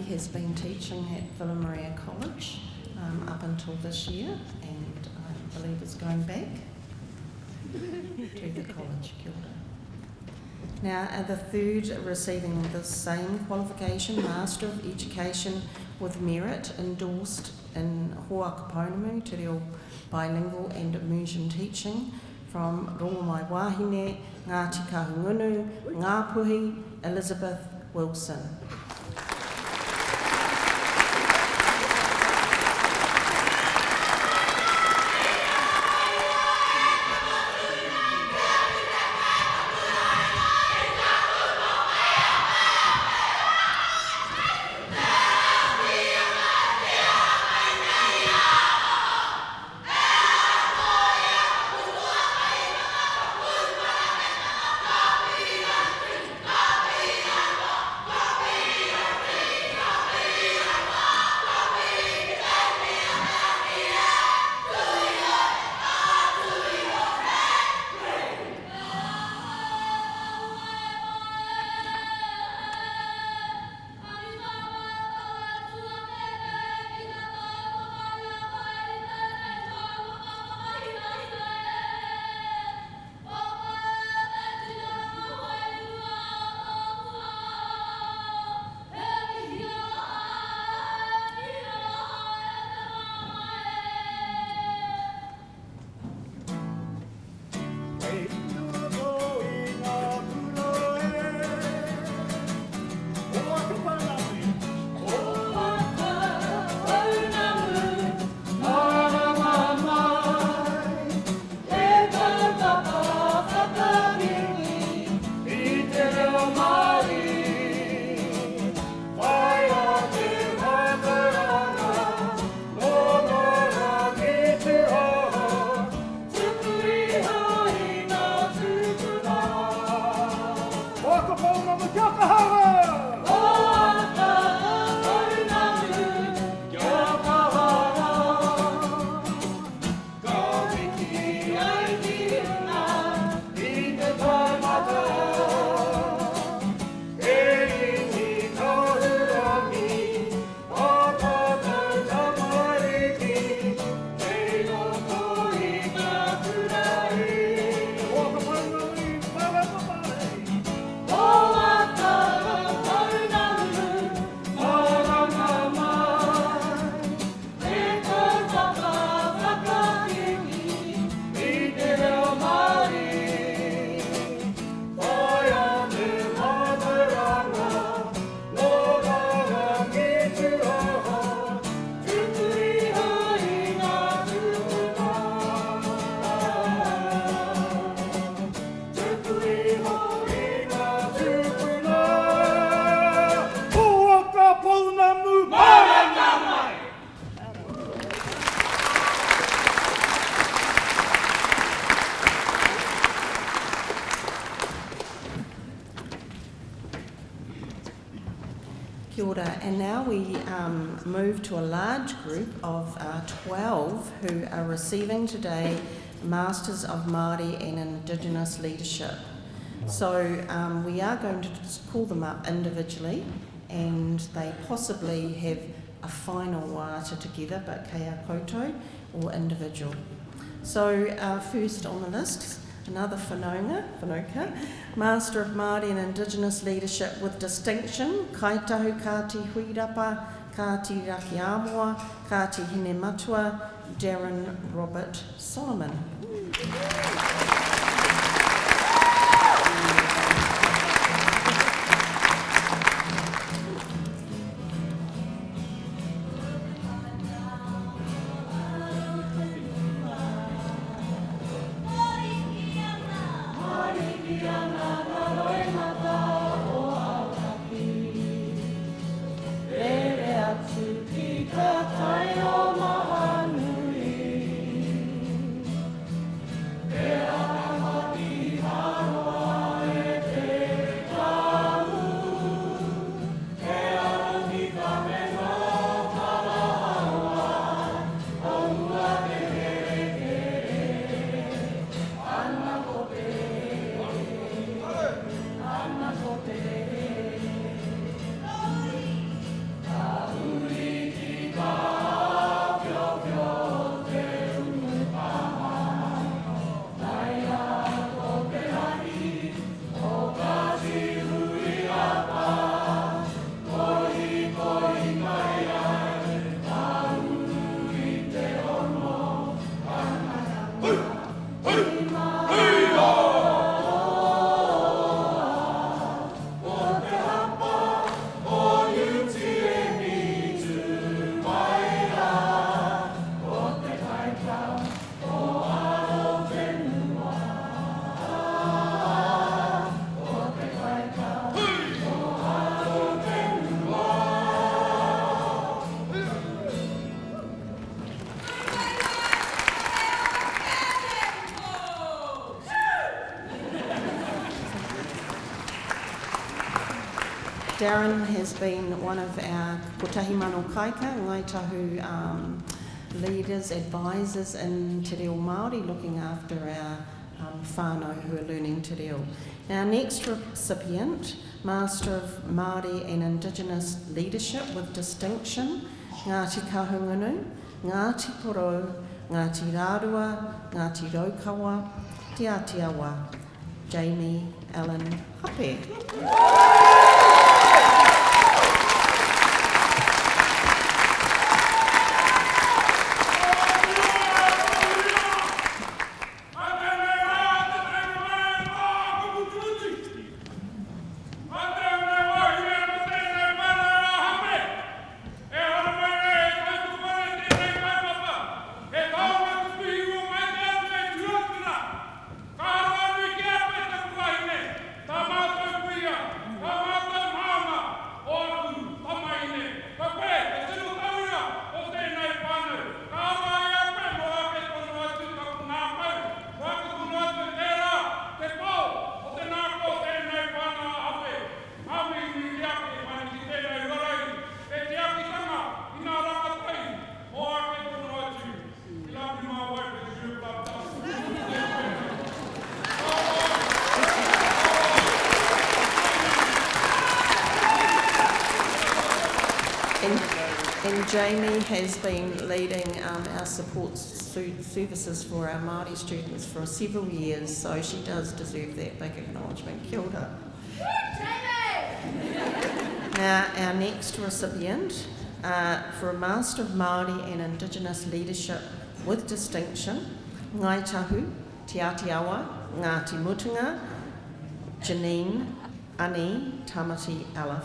Has been teaching at Villa Maria College up until this year, and I believe is going back to the college. Kia ora. Now, the third receiving the same qualification, Master of Education with Merit, endorsed in Hoaka Pounamu, Te Reo Bilingual and Immersion Teaching from Rongomai Wahine, Ngāti Kahungunu, Ngāpuhi, Elizabeth Wilson. Kia ora. And now we move to a large group of 12 who are receiving today Masters of Māori and Indigenous Leadership. So we are going to just call them up individually, and they possibly have a final wāta together, but kei a koutou or individual. So first on the list, another whanaunga, Master of Māori and Indigenous Leadership with distinction, Kaitahu Kāti Huirapa, Kāti Raki Āmoa, Kāti Hine Matua, Darren Robert Solomon. Darren has been one of our kotahi mano kaika, Ngai Tahu leaders, advisors in Te Reo Māori, looking after our whānau who are learning Te Reo. Our next recipient, Master of Māori and Indigenous Leadership with Distinction, Ngāti Kahungunu, Ngāti Porou, Ngāti Rārua, Ngāti Raukawa, Te Atiawa, Jamie Allen Hape. And Jamie has been leading our support services for our Māori students for several years, so she does deserve that big acknowledgement. Kia ora. Now, our next recipient for a Master of Māori and Indigenous Leadership with Distinction, Ngai Tahu, Te Atiawa, Ngāti Mutunga, Janine Ani Tamati Alif.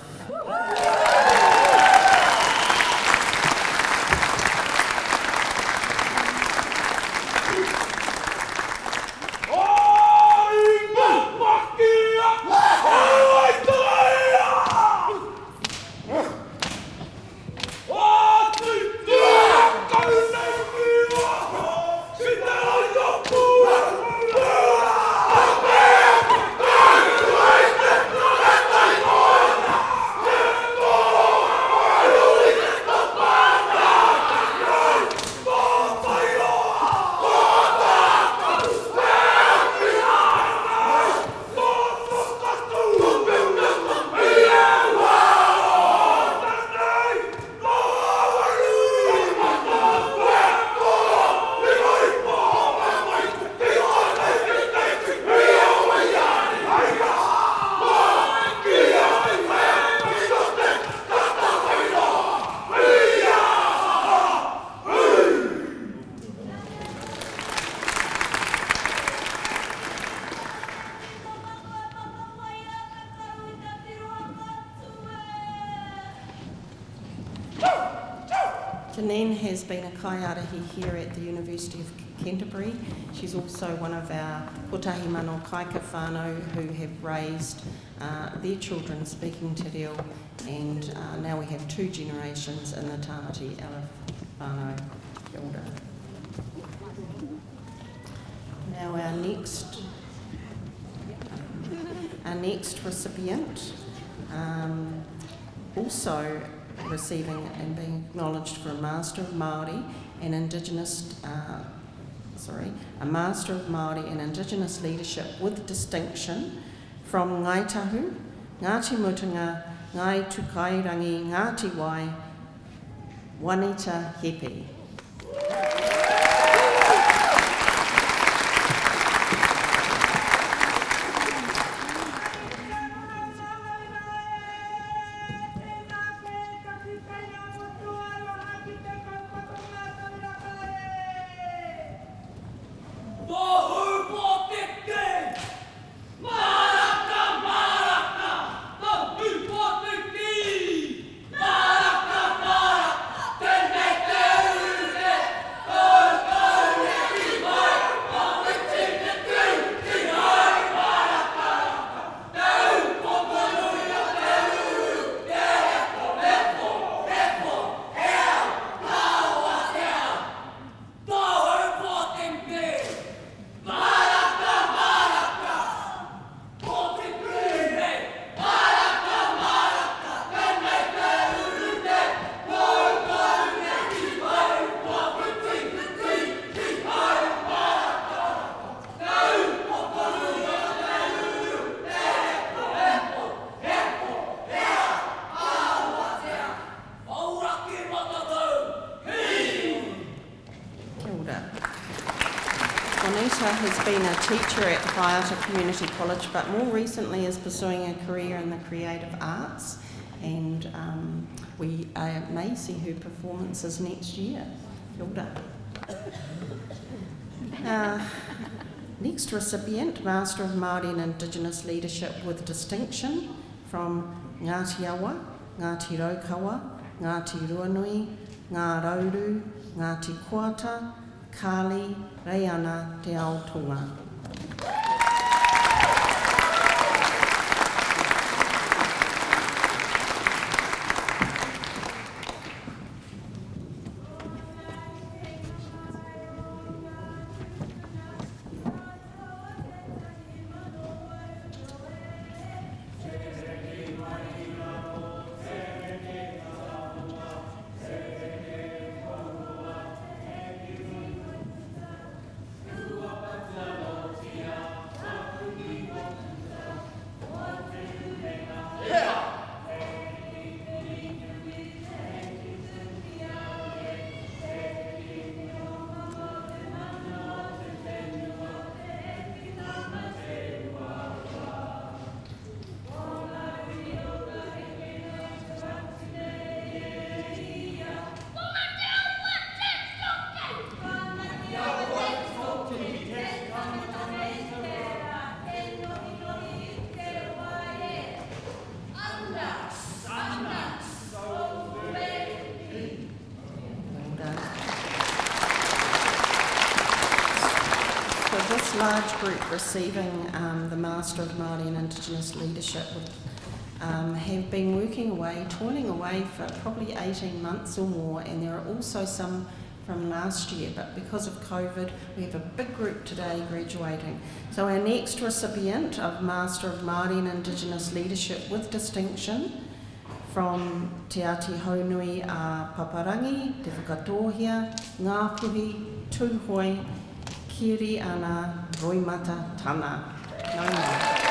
Janine has been a kaiarahi here at the University of Canterbury. She's also one of our kotahi mano kaika whānau who have raised their children speaking Te Reo, and now we have 2 generations in the Tāmati Alif whānau. Kia ora. Now our next recipient, also receiving and being acknowledged for a Master of Māori and Indigenous, a Master of Māori and Indigenous Leadership with Distinction from Ngai Tahu, Ngāti Mutunga, Ngai Tukairangi, Ngāti Wai, Wanita Hepi. Maraka, maraka, ten has been a teacher at Waiata Community College, but more recently is pursuing a career in the creative arts, and we may see her performances next year. Kia ora. Next recipient, Master of Māori and Indigenous Leadership with Distinction from Ngāti Awa, Ngāti Raukawa, Ngāti Ruanui, Ngā Rauru, Ngāti Koata, Kāli, Reiana Te Aotunga. This large group receiving the Master of Māori and Indigenous Leadership have been working away, toiling away for probably 18 months or more, and there are also some from last year, but because of COVID, we have a big group today graduating. So our next recipient of Master of Māori and Indigenous Leadership with Distinction from Te Ati Haunui a Paparangi, Te Whakatohia, Ngāpuhi, Tūhoi, Kiri ana Roimata Tana. Nō.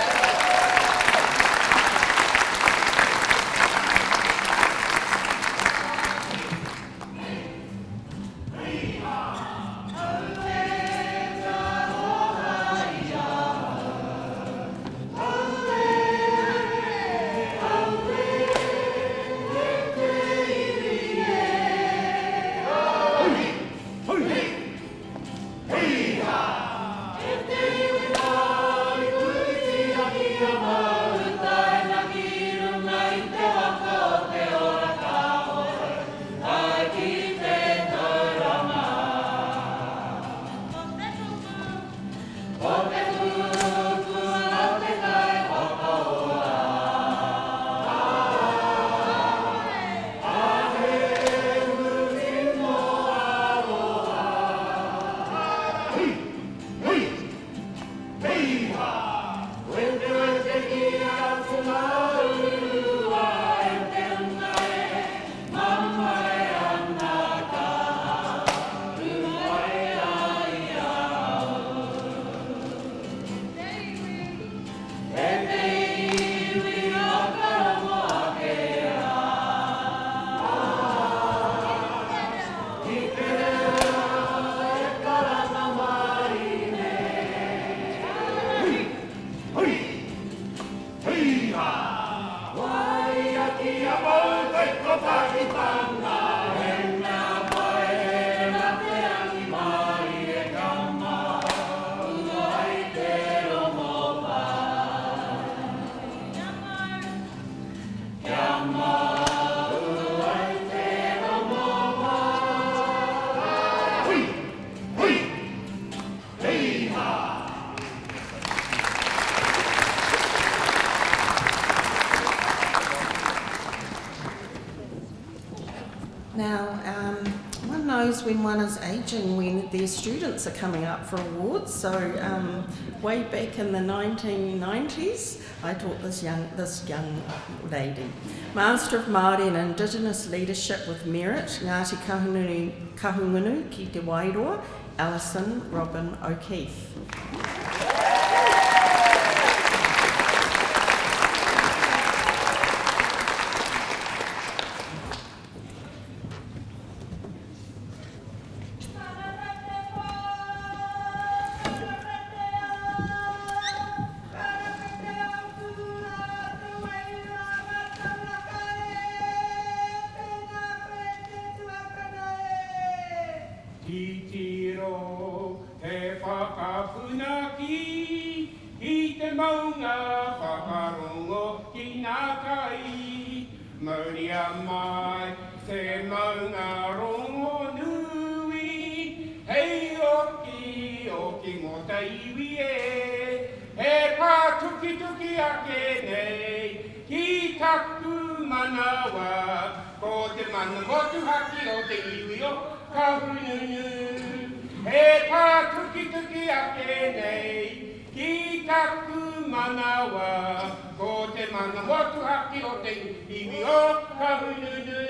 When one is aging, when their students are coming up for awards. So way back in the 1990s, I taught this young lady. Master of Māori and Indigenous Leadership with Merit, Ngāti Kahungunu ki te Wairoa, Alison Robin O'Keefe. maunga whakarongo ki ngā kai. Mauri a mai, te maunga rongo nui. Hei oki ngō taiwi e. He pā tuki ake nei, ki taku manawa. Ko te mana motu haki o te iwi o ka hununu. He pā tuki ake nei, ki taku manawa. Ko te mana motu haki o te iwi o ka hununu.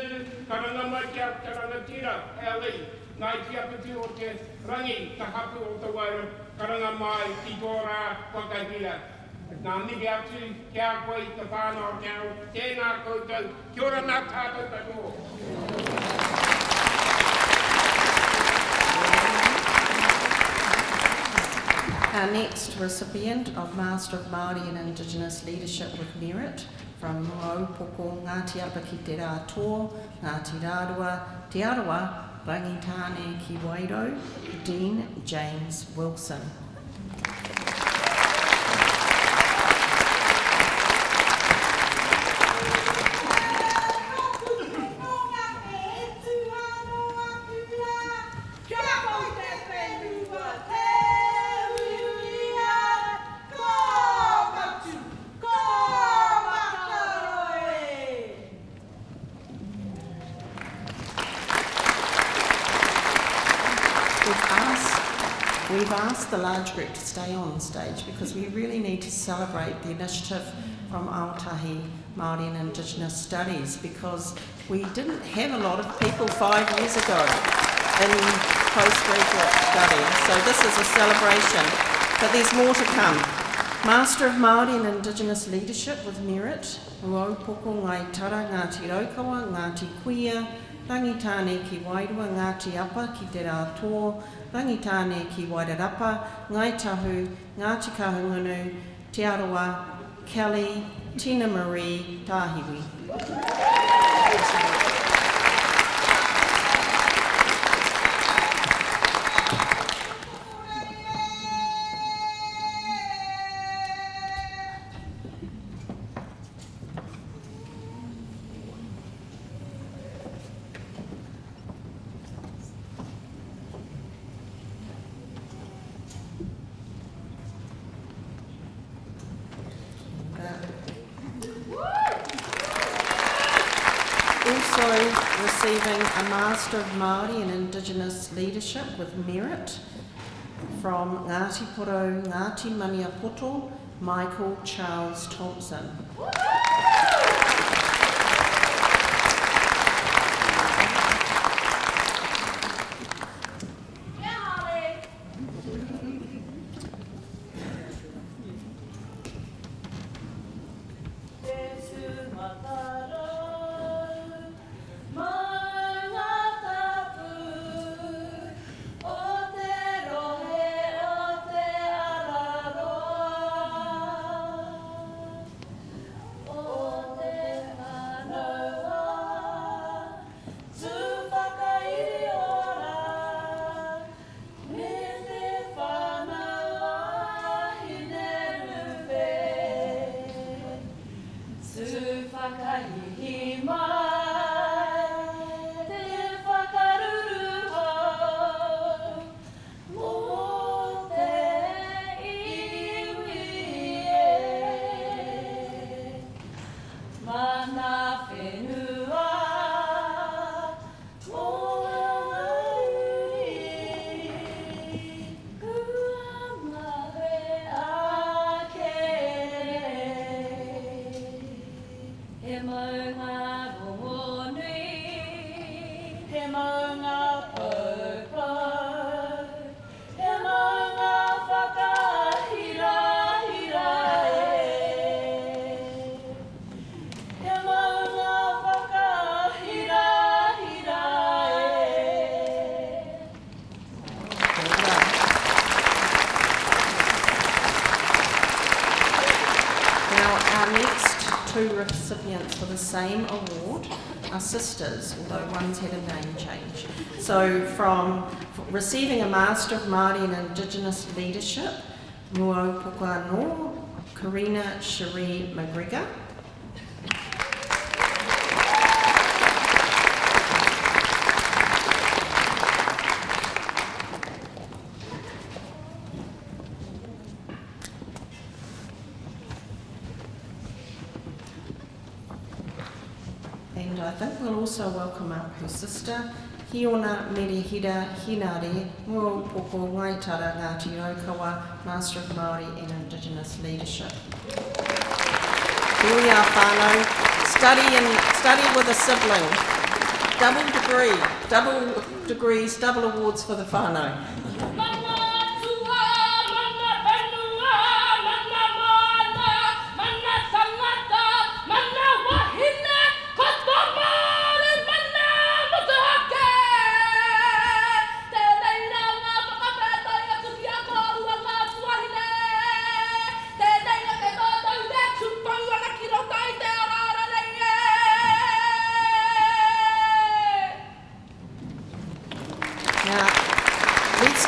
Karanga mai kia karanga tira, Ellie. Ngai ki apiti o te rangi, ta hapu o te waira. Karanga mai, ki tōra, whakahira. Nā mihi atu, kia koe i te whānau kiao, tēnā koutou, kia ora nā tātou katoa. Our next recipient of Master of Māori and Indigenous Leadership with Merit from Maupoko, Ngāti Apa ki te rā tō, Ngāti Rārua, Te Arawa, Rangitāne ki Waru, Dean James Wilson. We've asked the large group to stay on stage because we really need to celebrate the initiative from Aotahi Māori and Indigenous Studies, because we didn't have a lot of people 5 years ago in postgraduate studies. So this is a celebration, but there's more to come. Master of Māori and Indigenous Leadership with Merit, Maupoko ngai tara Ngāti Raukawa, Ngāti Kuia, Rangitāne ki Wairua, Ngāti Apa ki te rā tō, Rangitāne ki Wairarapa, Ngai Tahu, Ngāti Kahungunu, Te Arawa, Kelly, Tina Marie, Tāhiwi. Also receiving a Master of Māori and Indigenous Leadership with Merit from Ngāti Poro, Ngāti Maniapoto, Michael Charles Thompson. Recipients for the same award are sisters, although one's had a name change. So from receiving a Master of Māori and Indigenous Leadership, Maupoko Karina Cherie McGregor. And I think we'll also welcome up her sister, Hiona Merehira Hinare, Muro Poko Waitara Ngāti Raukawa, Master of Māori and Indigenous Leadership. Here we are, whānau. Study with a sibling. Double degrees, double awards for the whānau.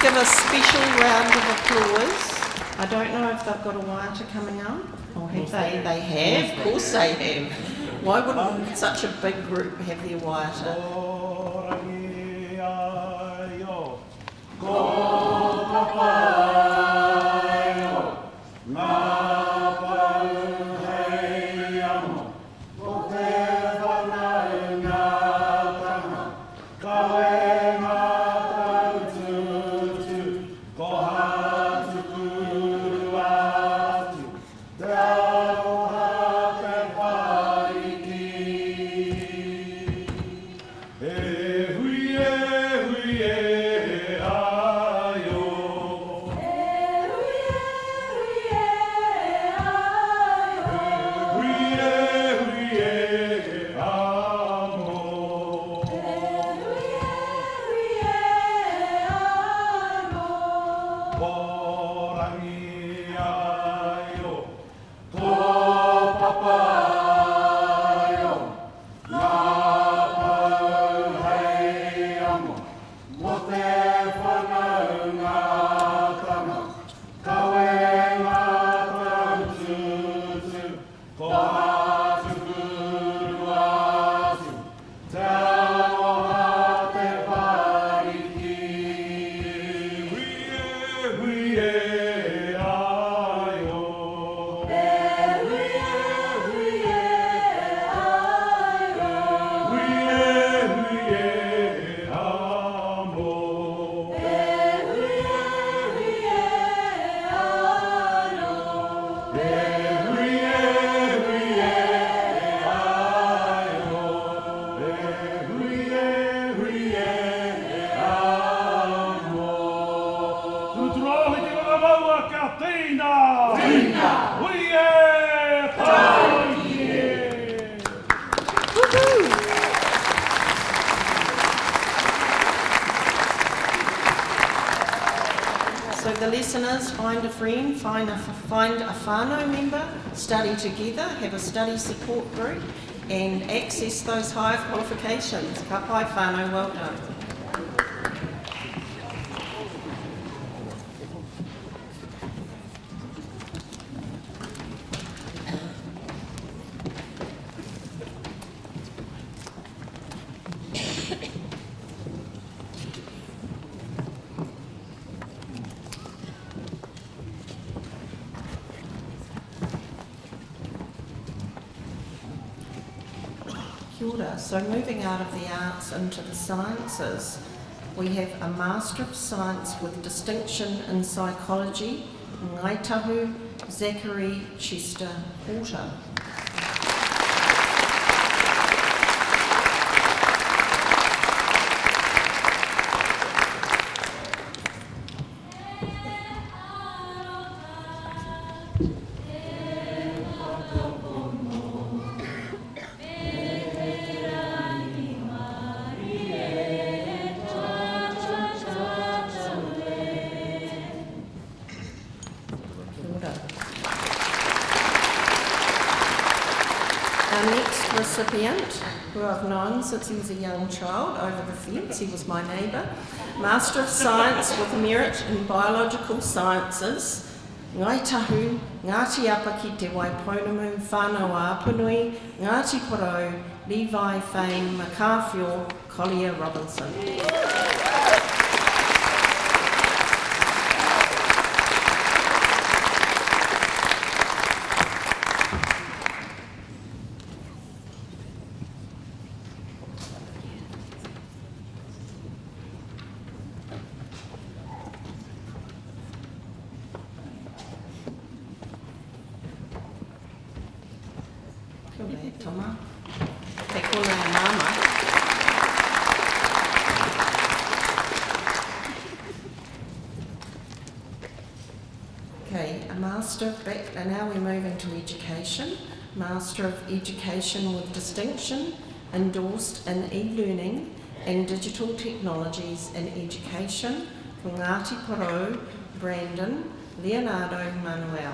Give a special round of applause. I don't know if they've got a waiata coming up. Or have they? They have. Of course they have. Why wouldn't such a big group have their waiata? So the lesson is find a friend, find a whānau member, study together, have a study support group and access those higher qualifications. Ka pai whānau, well done. So moving out of the arts into the sciences, we have a Master of Science with distinction in psychology, Ngaitahu Zachary Chester Porter. Recipient, who I've known since he was a young child over the fence, he was my neighbour, Master of Science with Merit in Biological Sciences, Ngai tahu, Ngāti Apa ki te Waipounamu, whānau a Apunui, Ngāti Porou, Levi Fane, Makawhio, Collier Robinson. Kia ora, Tama. Te kona e mama. Okay, a Master of and now we move into education. Master of Education with Distinction, endorsed in e-learning and digital technologies in education for Ngāti Porou, Brandon, Leonardo Manuel.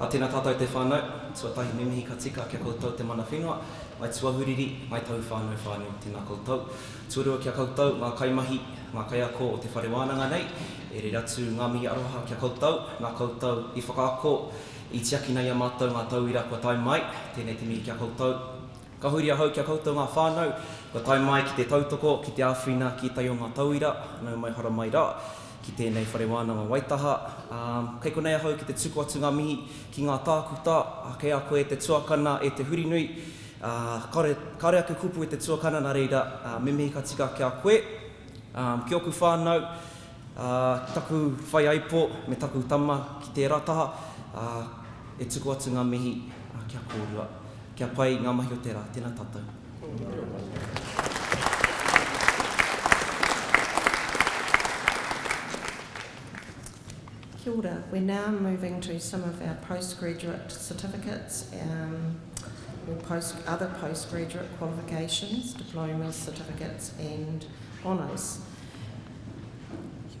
Tēnā tātou te whānau, tuatahi mimihi ka tika kia koutou te mana whenua, mai tuahuriri, mai tau whānau tēnā koutou. Tuarua kia koutou, ngā kaimahi, ngā kaiako o te whare wānanga nei, e re ratu ngā mihi aroha kia koutou, ngā koutou I whakaako, I tiaki nei a mātou ngā tauira kua tai mai, tēnei te mihi kia koutou. Ka huri ahau kia koutou ngā whānau, kua tai mai ki te tautoko, ki te āwhina, ki tai o ngā tauira, nau mai hara mai rā. Ki tēnei whare wānanga waitaha. Kei konei ahau ki te tuku atu ngā mihi ki ngā tākuta, kei a koe te tuakana e te hurinui, kare aku kupu e te tuakana nā reira, mimihi ka tika ki a koe. Ki oku whānau, taku whai aipo me taku tama ki te rataha, e tuku atu ngā mihi kia kōrua. Kia pai ngā mahi o te rā, tēnā tātou. Kia ora. We're now moving to some of our postgraduate certificates or other postgraduate qualifications, diplomas, certificates and honours.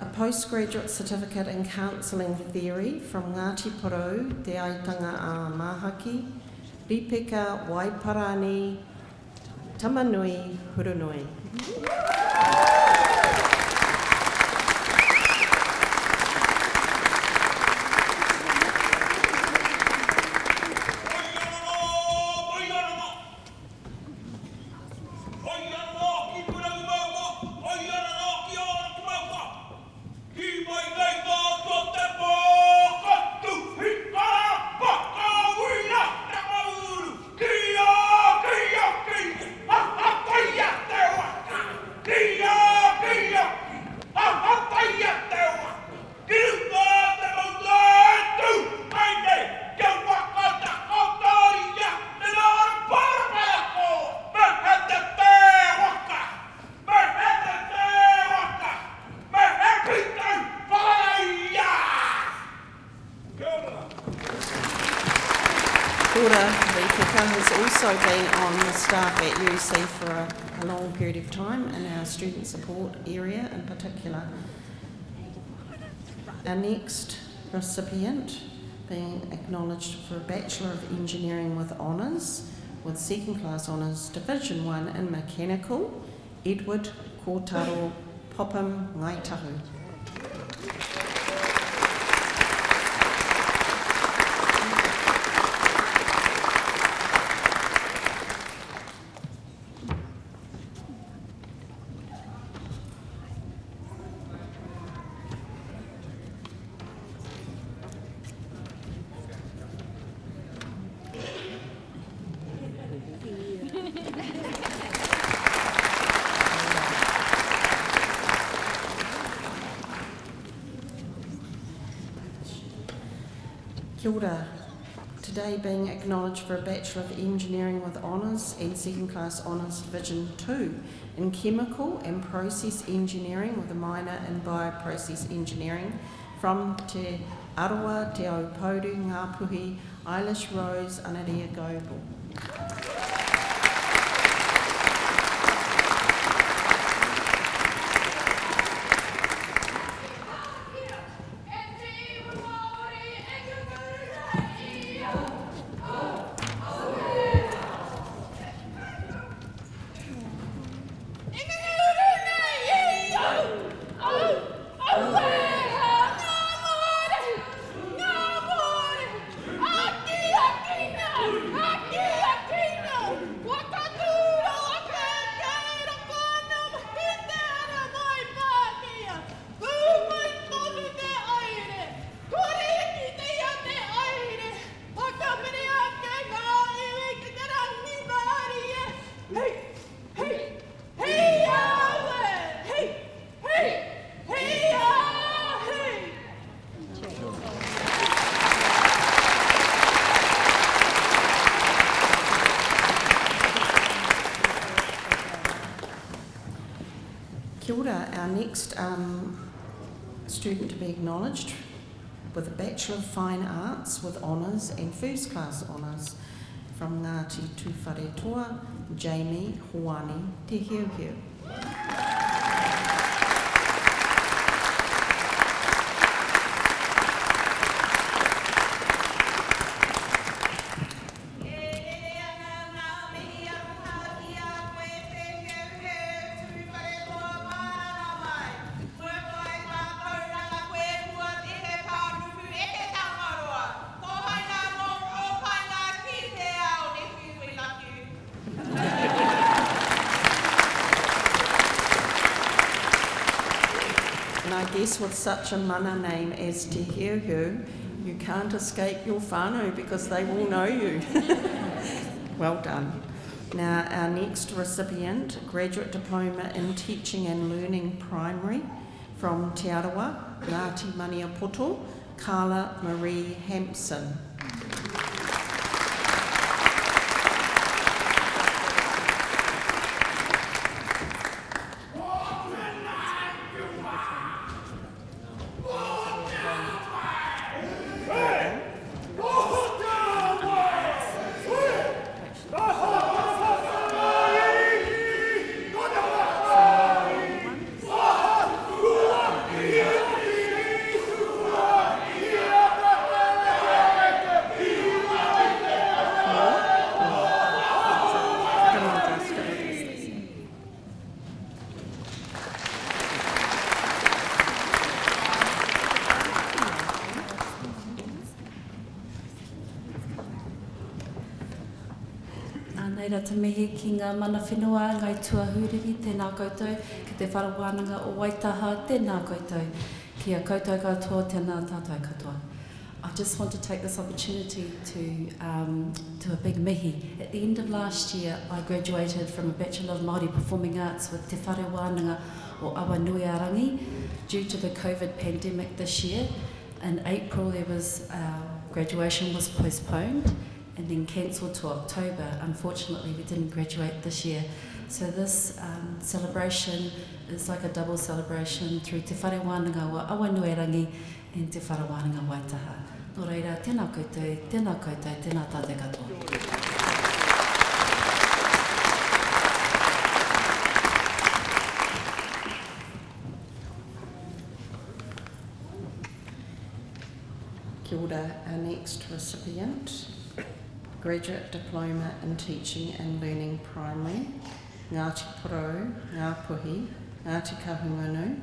A postgraduate certificate in counselling theory from Ngāti Porou, Te Aitanga a Mahaki, Ripeka Waiparani, Tamanui, Hurunui. Has also been on the staff at UC for a long period of time in our student support area in particular. Our next recipient being acknowledged for a Bachelor of Engineering with Honours, with second class honours, Division 1 in Mechanical, Edward Kōtaro Popam Ngaitahu. Kia ora. today being acknowledged for a Bachelor of Engineering with Honours and Second Class Honours Division 2 in Chemical and Process Engineering with a minor in Bioprocess Engineering from Te Arawa, Te Aupōru, Ngāpuhi, Eilish Rose, Anaria Goebel. Kia ora, our next student to be acknowledged with a Bachelor of Fine Arts with Honours and First Class Honours from Ngāti Tuwharetoa, Jamie Hoani Te Hiuhiu. And I guess with such a mana name as Te Hiuhiu, you can't escape your whānau because they will know you. Well done. Now our next recipient, Graduate Diploma in Teaching and Learning Primary from Te Arawa, Ngāti Maniapoto, Carla Marie Hampson. Reira te mihi ki ngā mana whenua, ngai tuahuriri, tēnā koutou, ki te wharawānanga o Waitaha, tēnā koutou, kia koutou katoa, tēnā tātou katoa. I just want to take this opportunity to do a big mihi. At the end of last year, I graduated from a Bachelor of Māori Performing Arts with Te Wharewānanga o Awanuiarangi. Due to the COVID pandemic this year, in April graduation was postponed and then cancelled to October. Unfortunately, we didn't graduate this year. So this celebration is like a double celebration through Te Wharewānanga o Awanuiarangi and Te Wharewānanga Waitaha. Nō reira, tēnā koutou, tēnā koutou, tēnā tātou katoa. Kia ora, our next recipient, Graduate Diploma in Teaching and Learning Primary, Ngāti Porou, Ngāpuhi, Ngāti Kahungunu,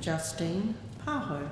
Justine Paho.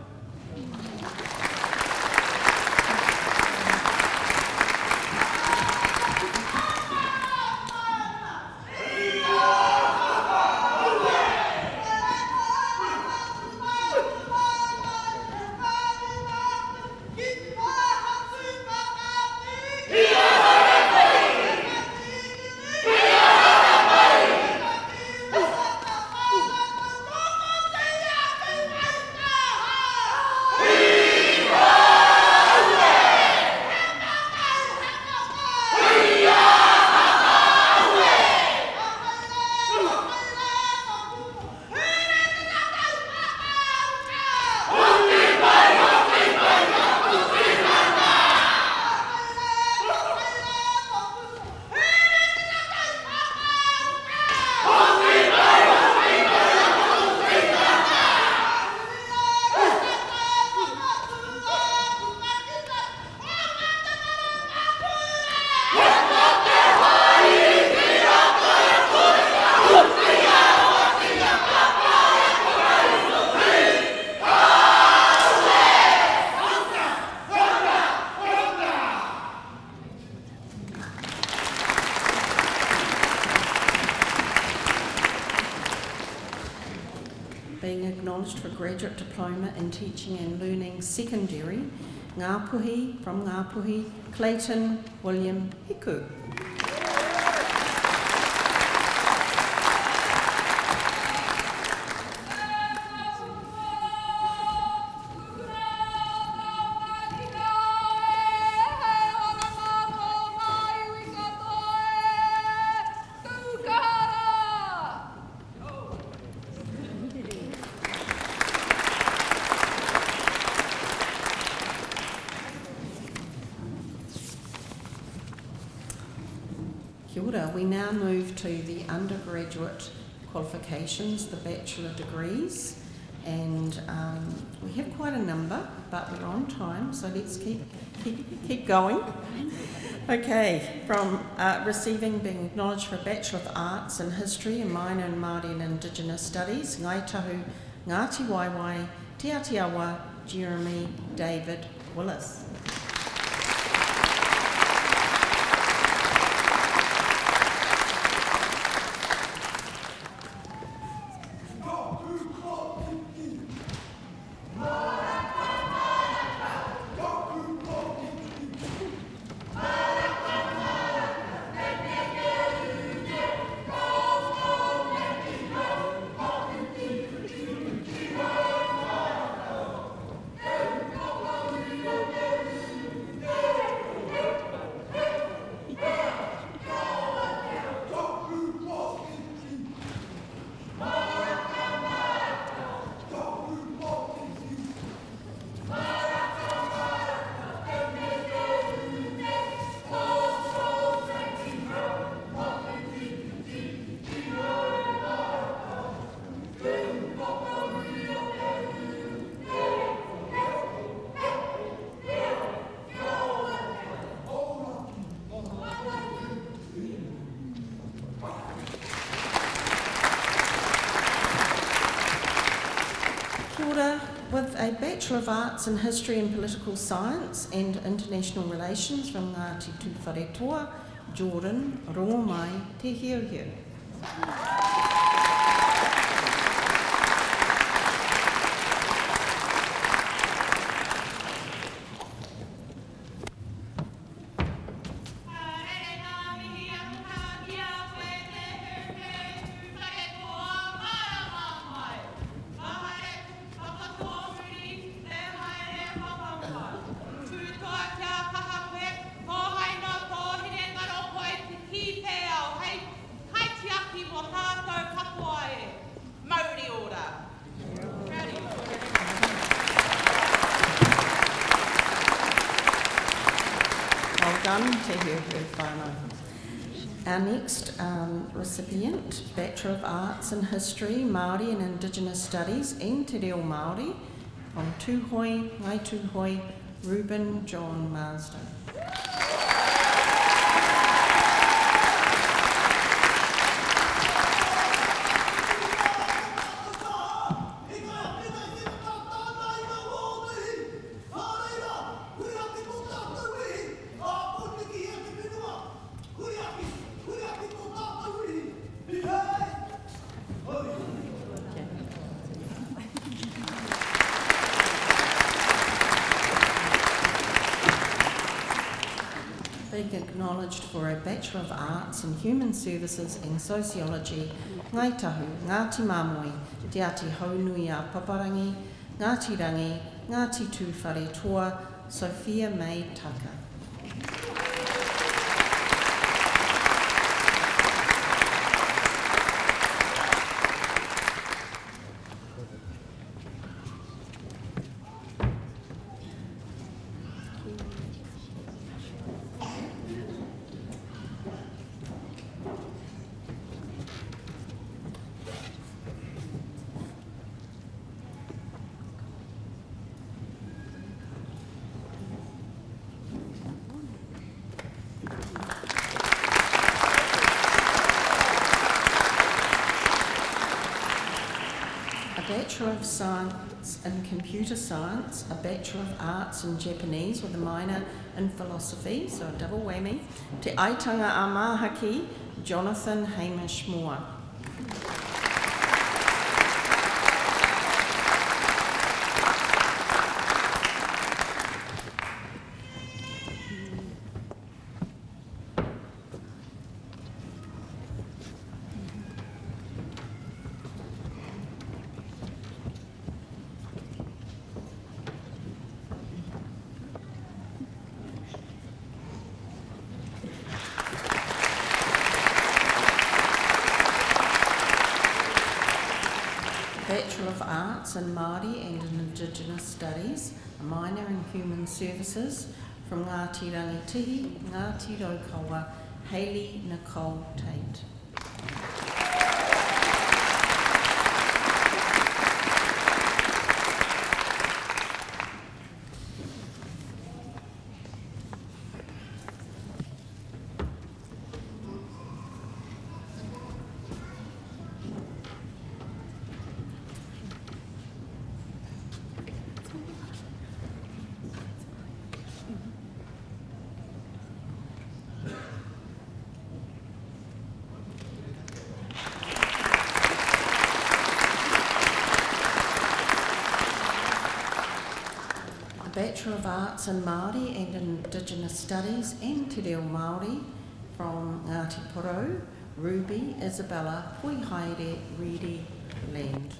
being acknowledged for graduate diploma in teaching and learning secondary, Ngāpuhi, from Ngāpuhi, Clayton William Hiku. Kia ora. We now move to the undergraduate qualifications, the bachelor degrees, and we have quite a number, but we're on time, so let's keep going. Okay, from receiving, being acknowledged for a Bachelor of Arts in History and minor in Māori and Indigenous Studies, Ngai Tahu Ngāti Waiwai, Te Atiawa, Jeremy David Willis. With a Bachelor of Arts in History and Political Science and International Relations from Ngāti Tūwharetoa, Jordan Rongo mai te hiuhiu. Our next recipient, Bachelor of Arts in History, Māori and Indigenous Studies in Te Reo Māori, from Tūhoi, Ngai Tūhoi, Reuben John Marsden. Acknowledged for a Bachelor of Arts in Human Services and Sociology, Ngai Tahu, Ngāti Māmoe, Te Ati Haunui a Paparangi, Ngāti Rangi, Ngāti Tūwharetoa, Sophia May Tucker. Bachelor of Science in Computer Science, a Bachelor of Arts in Japanese with a minor in Philosophy, so a double whammy, Te Aitanga a Māhaki, Jonathan Hamish Moore. Bachelor of Arts in Māori and in Indigenous Studies, a minor in Human Services from Ngāti Rangitihi, Ngāti Raukawa, Hayley Nicole Tate. Bachelor of Arts in Māori and Indigenous Studies and Te Reo Māori from Ngāti Porou, Ruby Isabella Puihaere Reedy Land.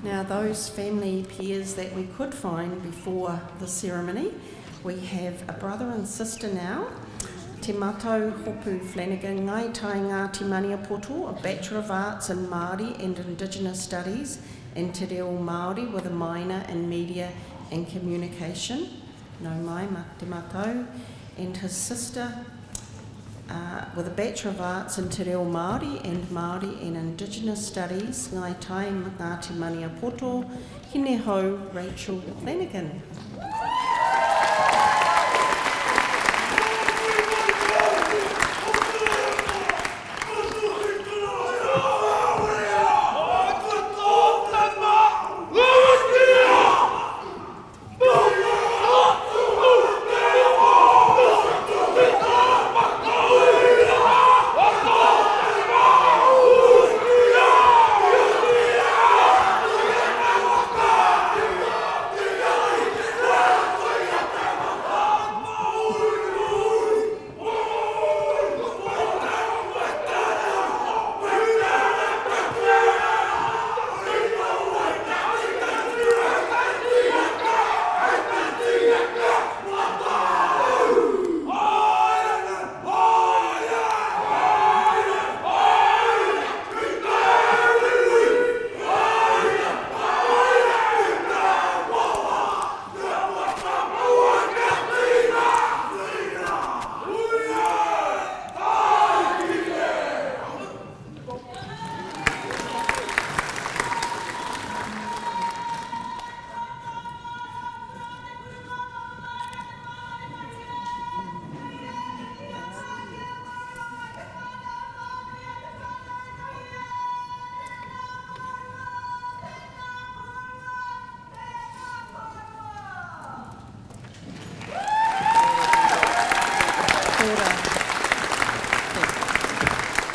Now those family peers that we could find before the ceremony, we have a brother and sister now. Te Matau Hopu Flanagan, Ngai Tai Ngāti Maniapoto, a Bachelor of Arts in Māori and Indigenous Studies, and Te Reo Māori with a minor in Media and Communication. No mai, Te Matau. And his sister with a Bachelor of Arts in Te Reo Māori and Indigenous Studies, Ngai Tai Ngāti Maniapoto, Hine Hau Rachel Flanagan.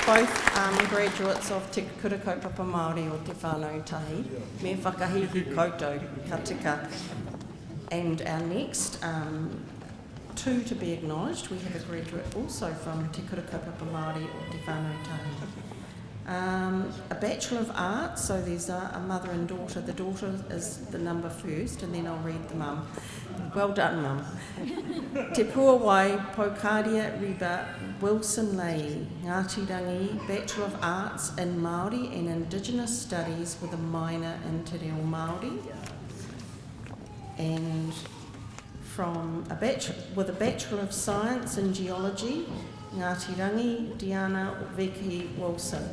Both graduates of Te Kura Kaupapa Māori o Te Whānau Tahi, me whakahihi koutou ka tika. And our next two to be acknowledged, we have a graduate also from Te Kura Kaupapa Māori o Te Whānau Tahi. A Bachelor of Arts, so there's a mother and daughter. The daughter is the number first, and then I'll read the mum. Well done, mum. Te Puawai Paukaria Riba Wilson Lei, Ngāti Rangi, Bachelor of Arts in Māori and Indigenous Studies with a minor in Te Reo Māori. And with a Bachelor of Science in Geology, Ngāti Rangi, Diana Vicky Wilson.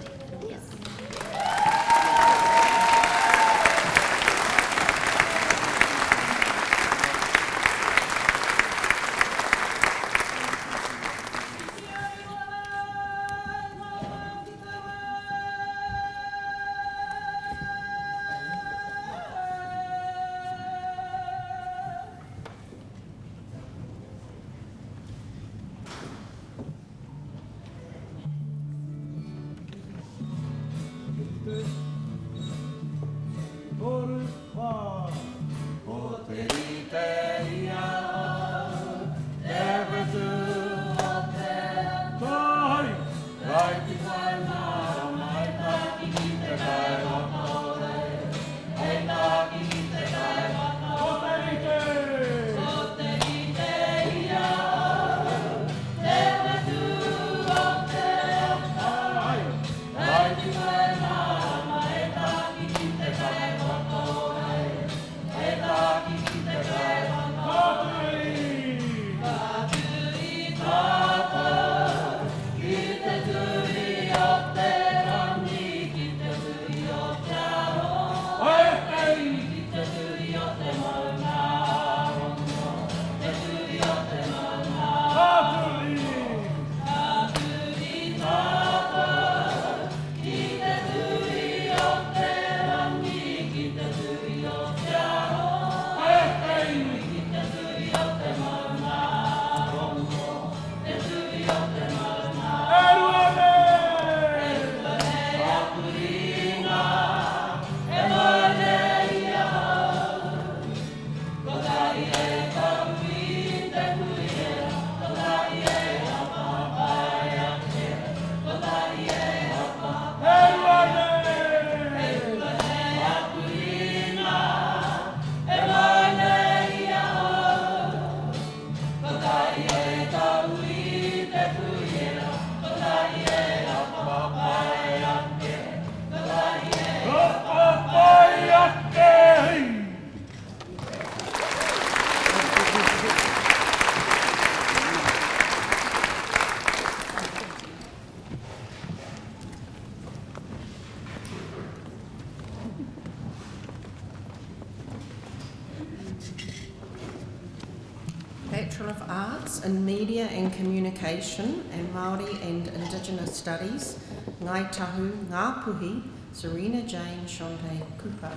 Bachelor of Arts in Media and Communication and Māori and Indigenous Studies, Ngai Tahu, Ngā Puhi, Serena Jane Shonte Cooper.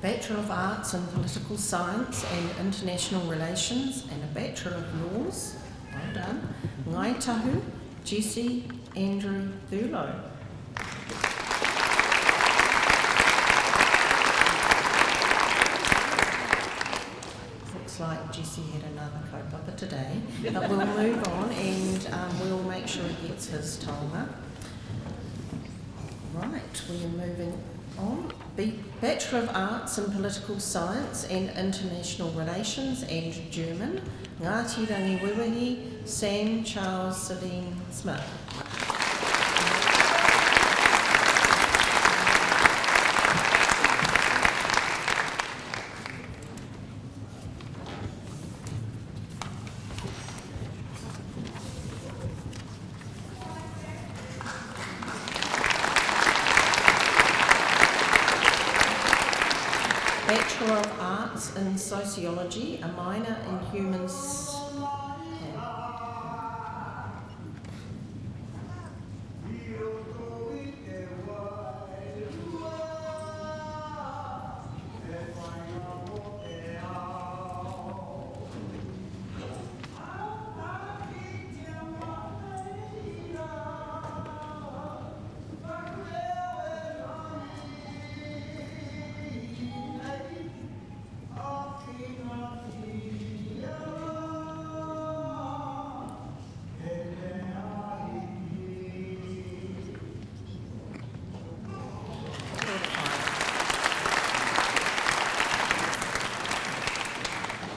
Bachelor of Arts in Political Science and International Relations and a Bachelor of Laws, well done, Ngai Tahu, Jesse Andrew Thurlow. Looks like Jesse had another kaupapa today, but we'll move on and we'll make sure he gets his taonga. Right, we are moving on. Bachelor of Arts in Political Science and International Relations and German, Ngāti Rangi Wiwahi, Sam Charles Celine Smith. Bachelor of Arts in Sociology, a minor in Humans.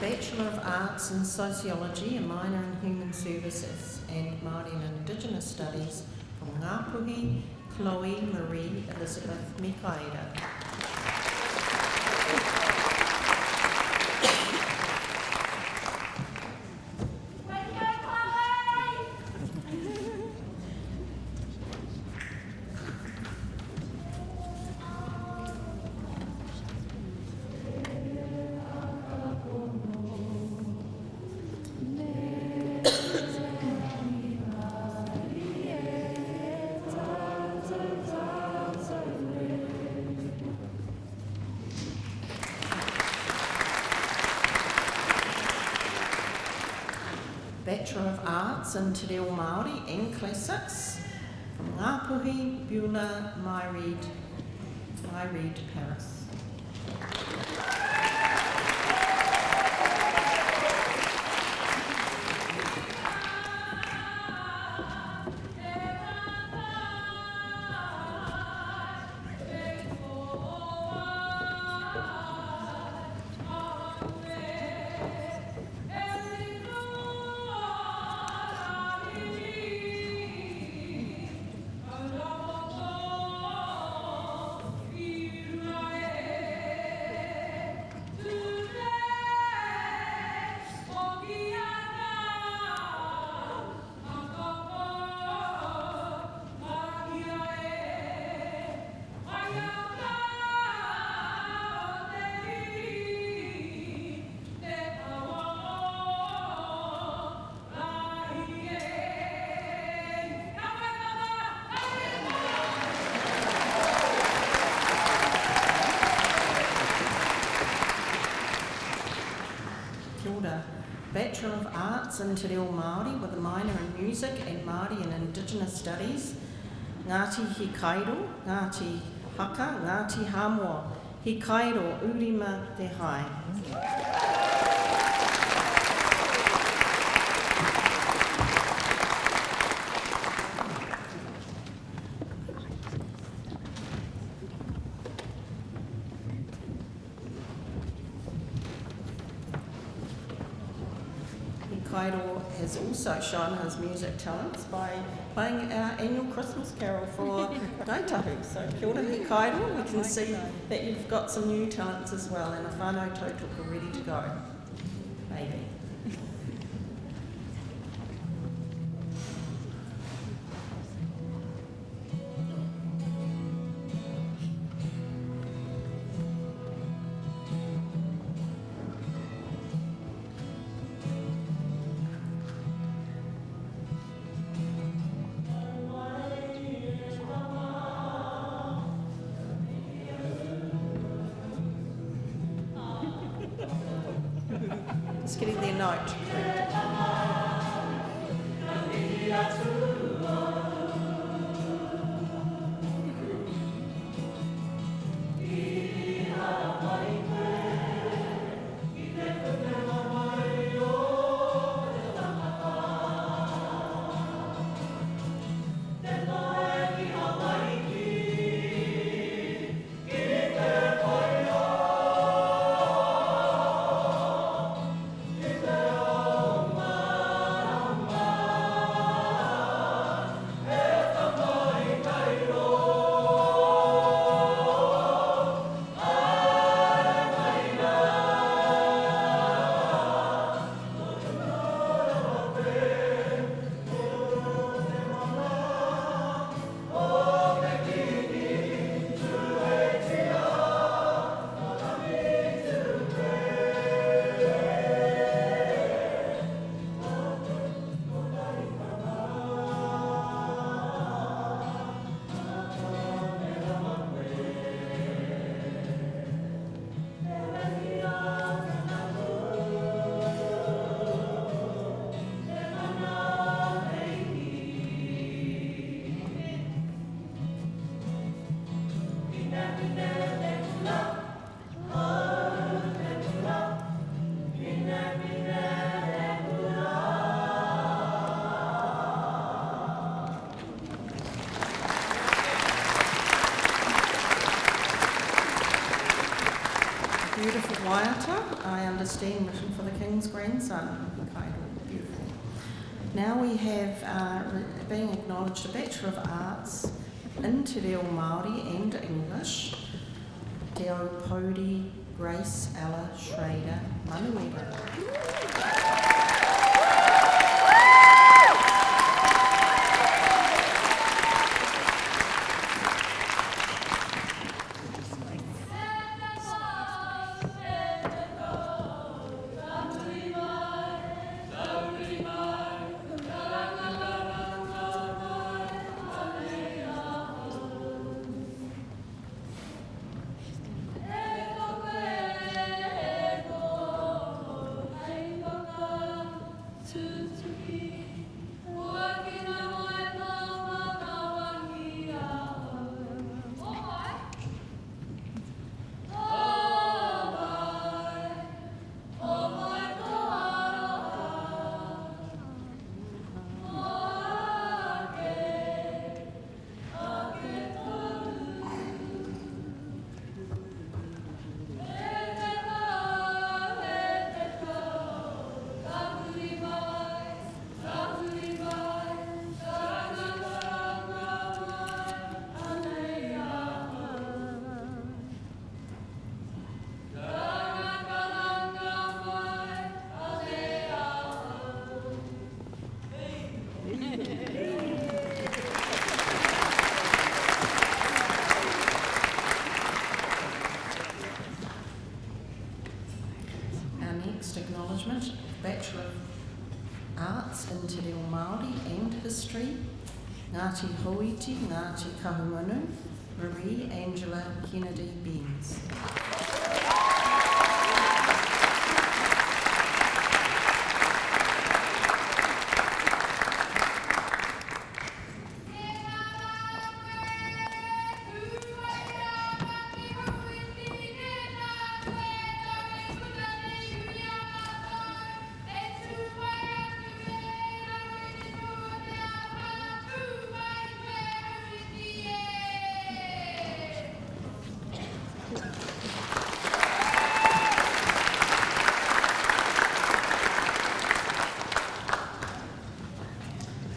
Bachelor of Arts in Sociology, a minor in Human Services and Māori and Indigenous Studies from Ngāpuhi, Chloe Marie Elizabeth Mikaira. Bachelor of Arts in Te Reo Māori and Classics from Ngāpuhi, Beulah, Myreed, Paris. Bachelor of Arts in Te Reo Māori with a minor in Music and Māori and Indigenous Studies, Ngāti Hikairo, Ngāti Haka, Ngāti Hamoa, Hikairo, Urima Te Hai. Kaido has also shown his music talents by playing our annual Christmas carol for Gaitahu. So kia ora he Kaido, we can see that you've got some new talents as well and a whānau tautoko ready to go. Maybe. Just getting their note. Oh, beautiful waiata, I understand, written for the King's grandson. Beautiful. Now we have, being acknowledged, a Bachelor of Arts in Te Reo Māori and English, Te Au Pōri Grace Ella Schrader Manuela. Bachelor of Arts in Te Reo Māori and History, Ngāti Hoiti, Ngāti Kahumanu, Marie Angela Kennedy Benz.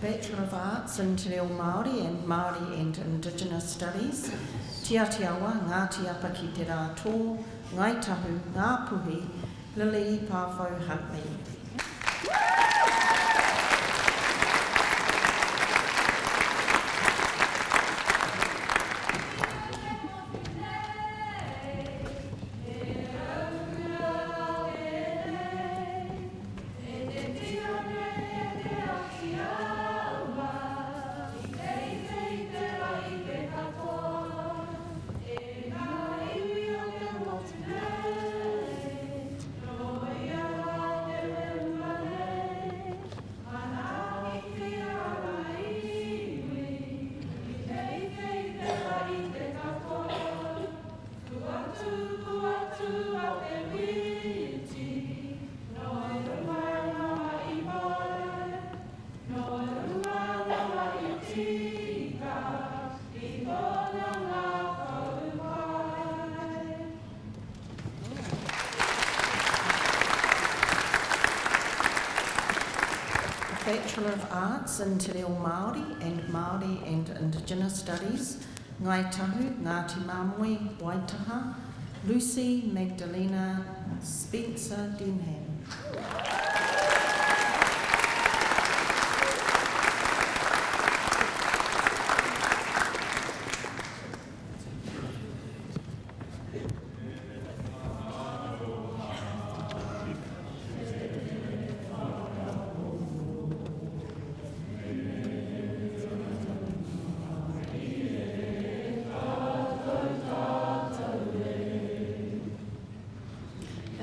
Bachelor of Arts in Te Reo Māori and Indigenous Studies, Tiatiawa, Ngāti Apa ki te rā tō, Ngai Tahu, Ngā Puhi, Lily Pāwhau Huntley. Bachelor of Arts in Te Reo Māori and Indigenous Studies, Ngai Tahu, Ngāti Māmoe, Waitaha, Lucy Magdalena Spencer Denham.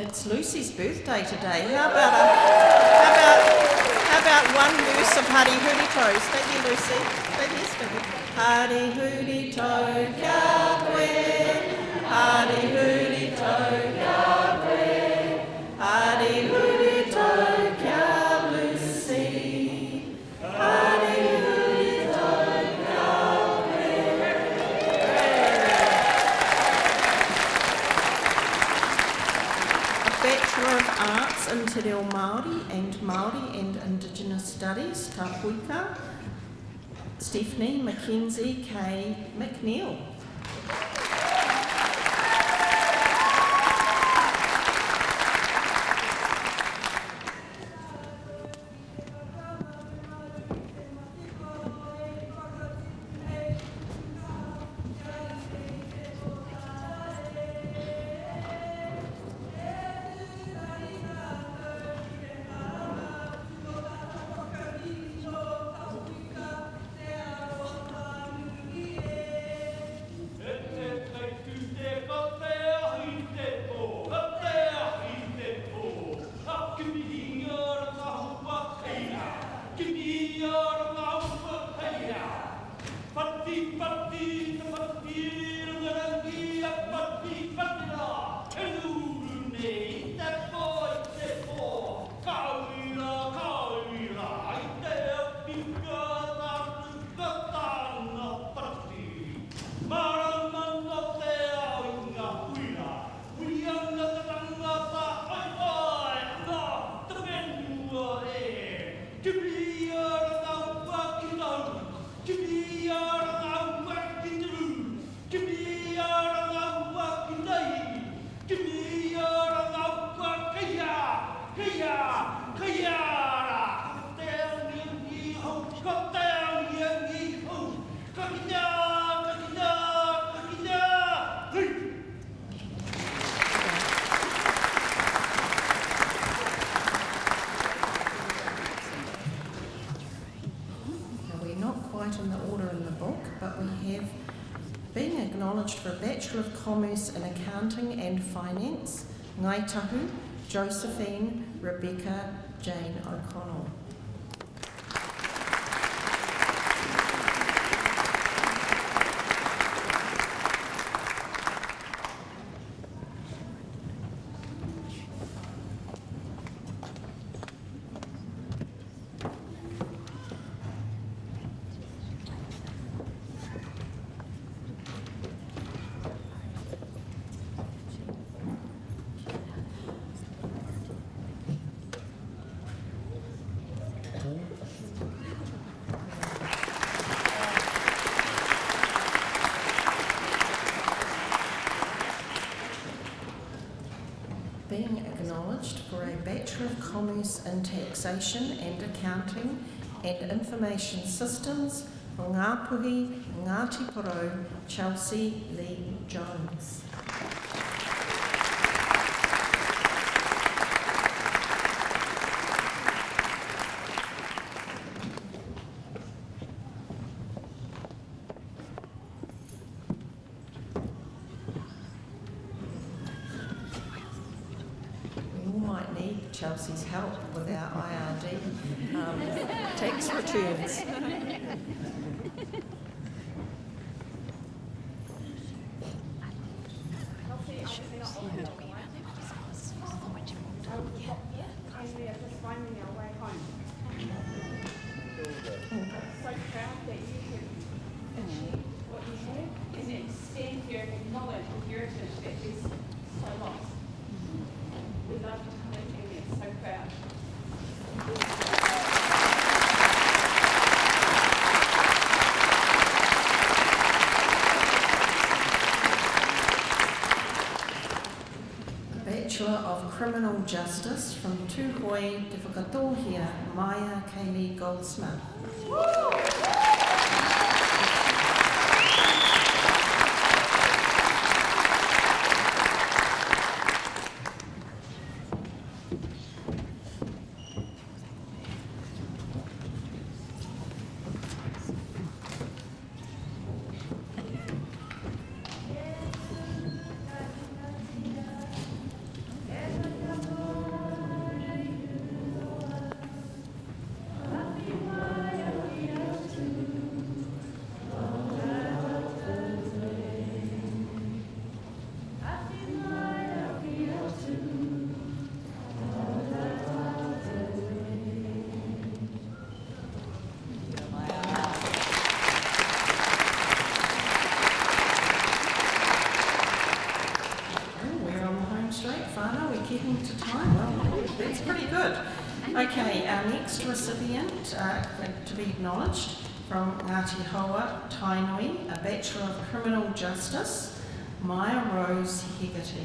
It's Lucy's birthday today. How about one verse of Hari Huri Tau? Thank you, Lucy. Hari Huri Tau kia koe, Hari Huri Tau kia koe, Hari Huri Tau kia Lucy, Hari Huri Tau kia koe. in Te Reo Māori and Indigenous Studies, Tāpuika, Stephanie Mackenzie K. McNeil. In the order in the book, but we have been acknowledged for a Bachelor of Commerce in Accounting and Finance, Ngai Tahu, Josephine Rebecca Jane O'Connell. Being acknowledged for a Bachelor of Commerce in Taxation and Accounting and Information Systems, Ngāpuhi, Ngāti Porou, Chelsea Lee Jones. Chelsea's help with our IRD tax returns. So proud that you have achieved what you have, and then stand here and acknowledge the heritage that is so lost. We love you to live and we're so proud. Bachelor of Criminal Justice from Tūhoi Te Whakatōhia, Maya Kaylee Goldsmith. our next recipient to be acknowledged from Ngāti Hoa, Tainui, a Bachelor of Criminal Justice, MΑORI Hegarty.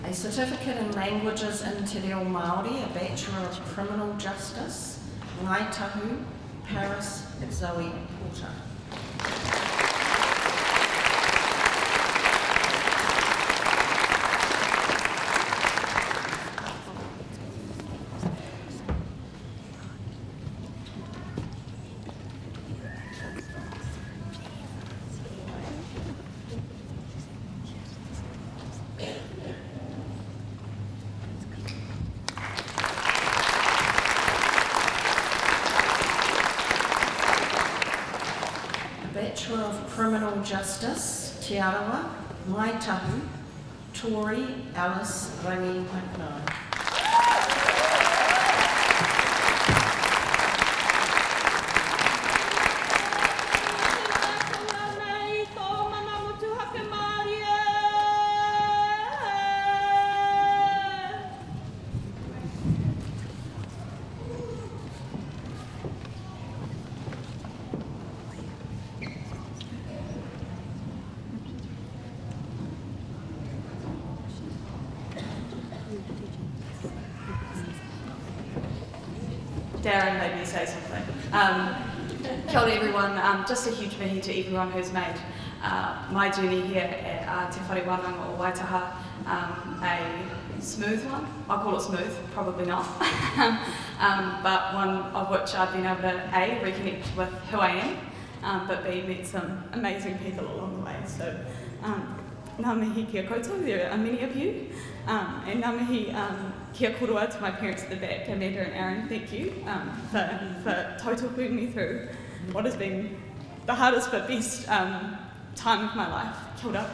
A certificate in languages in Te Reo Māori, a Bachelor of Criminal Justice, Ngai Tahu, Paris, Zoe Porter. Bachelor of Criminal Justice, Te Arawa, Ngai Tahu, Tori Alice Rangi McNaught. Darren made me say something. Kia ora everyone, just a huge mihi to everyone who's made my journey here at Te Whare Wānanga o Waitaha a smooth one. I call it smooth, probably not. But one of which I've been able to A, reconnect with who I am, but B, meet some amazing people along the way. So, ngā mihi kia koutou, there are many of you. And ngā mihi kia korua to my parents at the back, Amanda and Aaron, thank you for tautoko me through what has been the hardest but best time of my life. Kia ora.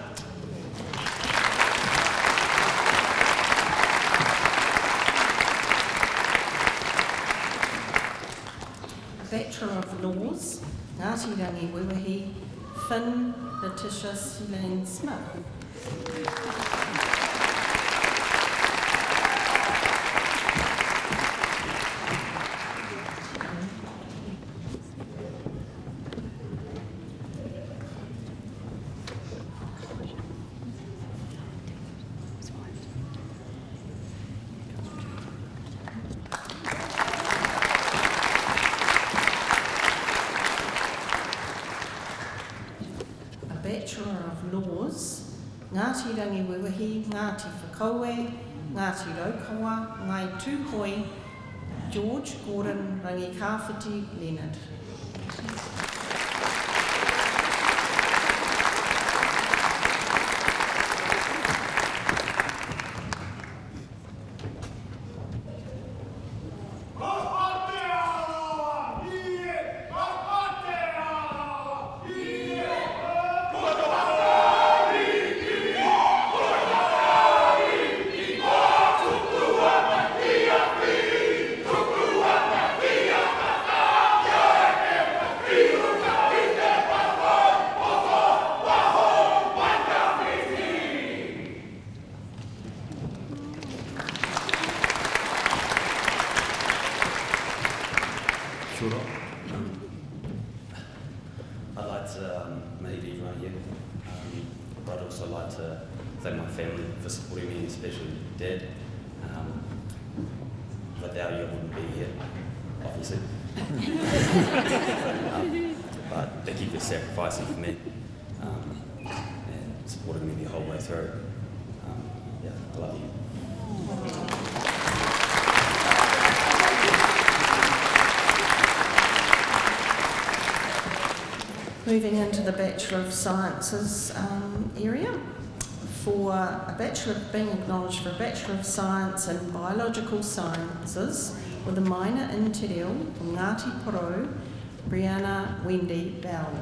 Bachelor of Laws, Ngāti Rangi Wewahi, Finn Letitia Elaine Smith. Bachelor of Laws, Ngāti Rangi Wewahi, Ngāti Whakaue, Ngāti Raukawa, Ngai Tūhoi, George Gordon Rangi Kāwhiti Leonard. Sure. I'd like to meet everyone here, but I'd also like to thank my family for supporting me, especially Dad. Without you, I wouldn't be here, obviously. But thank you for sacrificing for me and supporting me the whole way through. Yeah, I love you. Hui moving into the Bachelor of Sciences area. For a Bachelor, being acknowledged for a Bachelor of Science in Biological Sciences with a minor in Te Reo from Ngāti Porou, Brianna Wendy Bell.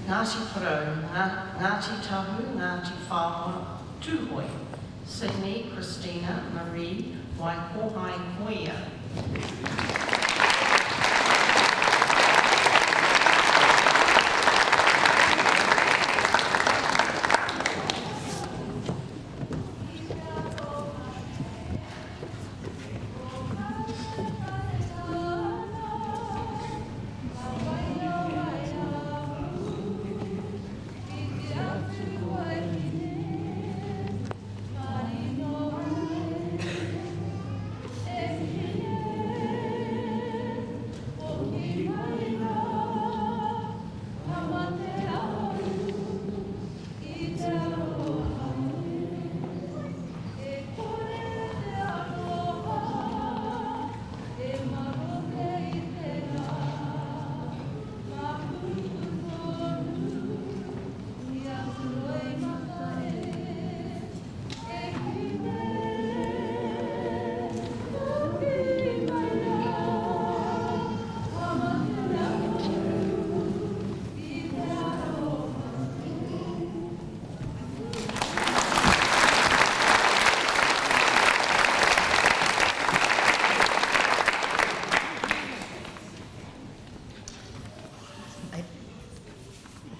Ngāti Porou, Ngāti Tahu, Ngāti Whāora, Tūhoi, Sydney Christina Marie Waikohai Koia.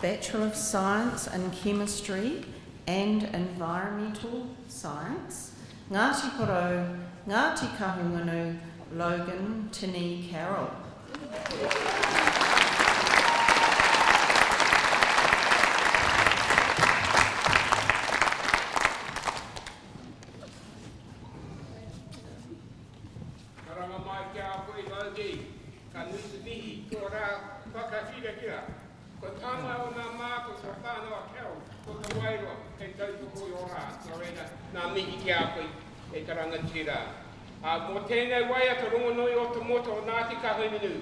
Bachelor of Science in Chemistry and Environmental Science, Ngāti Porou, Ngāti Kahungunu, Logan Tini Carroll. Karanga mai kia koe Logie, ka nusu mihi tō rā whakawhira kia. Ko tāma o ngā māko sa whānau keo, ko ka wairoa, kei tautoko i o rā, nā reina, nā mihi kia koe, e karanga tira. Mō tēnei waia ka rongonoi o te moto o Ngāti Kahungunu.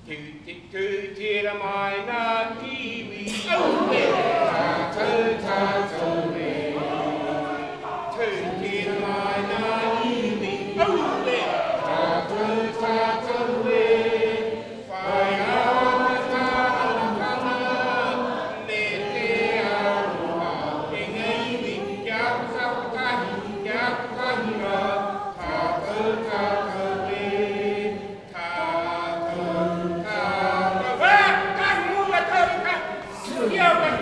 Tū tira mai ngā kiwi, au e, tātou tātou e. Tū tira mai ngā iwi, au e, tātou tātou e. Whai awa tāna me te aroha, e ngā iwi, kia whakatahi, kia whakahira, tātou tātou e, tātou tātou. Ka mua tātou ka, kia wai.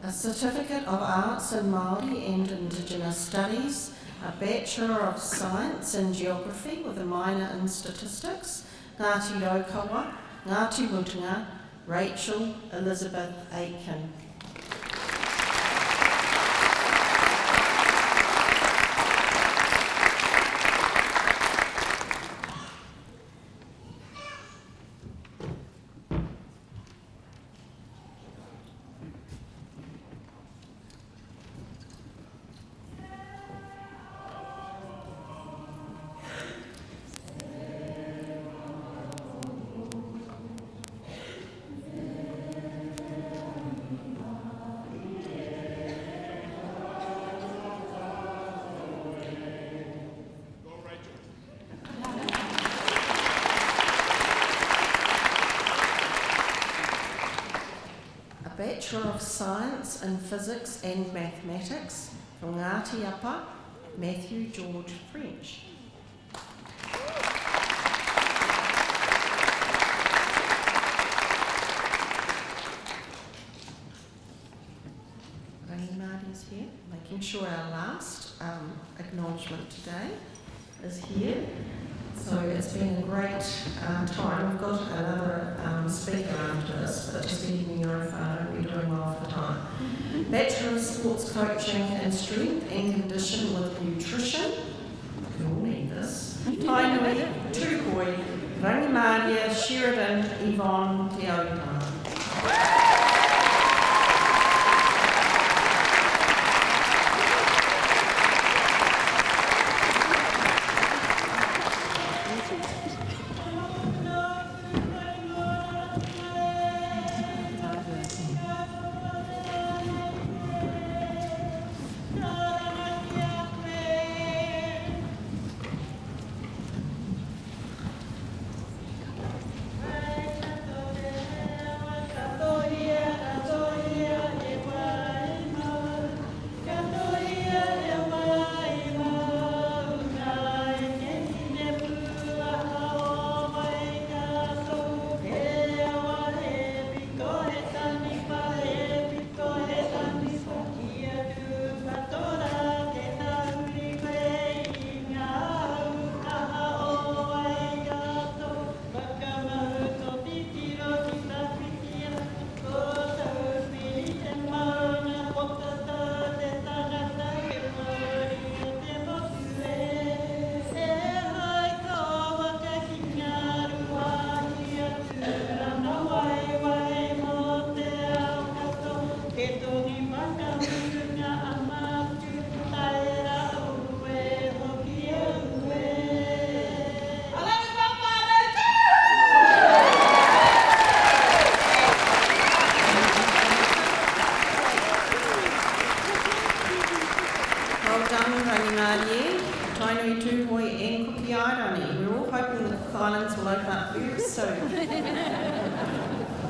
A Certificate of Arts in Māori and Indigenous Studies, a Bachelor of Science in Geography with a minor in Statistics, Ngāti Raukawa, Ngāti Mutunga, Rachel Elizabeth Aitken. Bachelor of Science in Physics and Mathematics from Ngāti Apa, Matthew George French. Marty's here, making sure our last acknowledgement today is here. So it's been a great time. We've got another speaker after this, but just keeping your own phone, we're doing well for time. Bachelor of Sports Coaching in Strength and Condition with Nutrition. We all need this. Tainui, Tūpoi, Rangimaria, Sheridan, Yvonne, Te Aupara.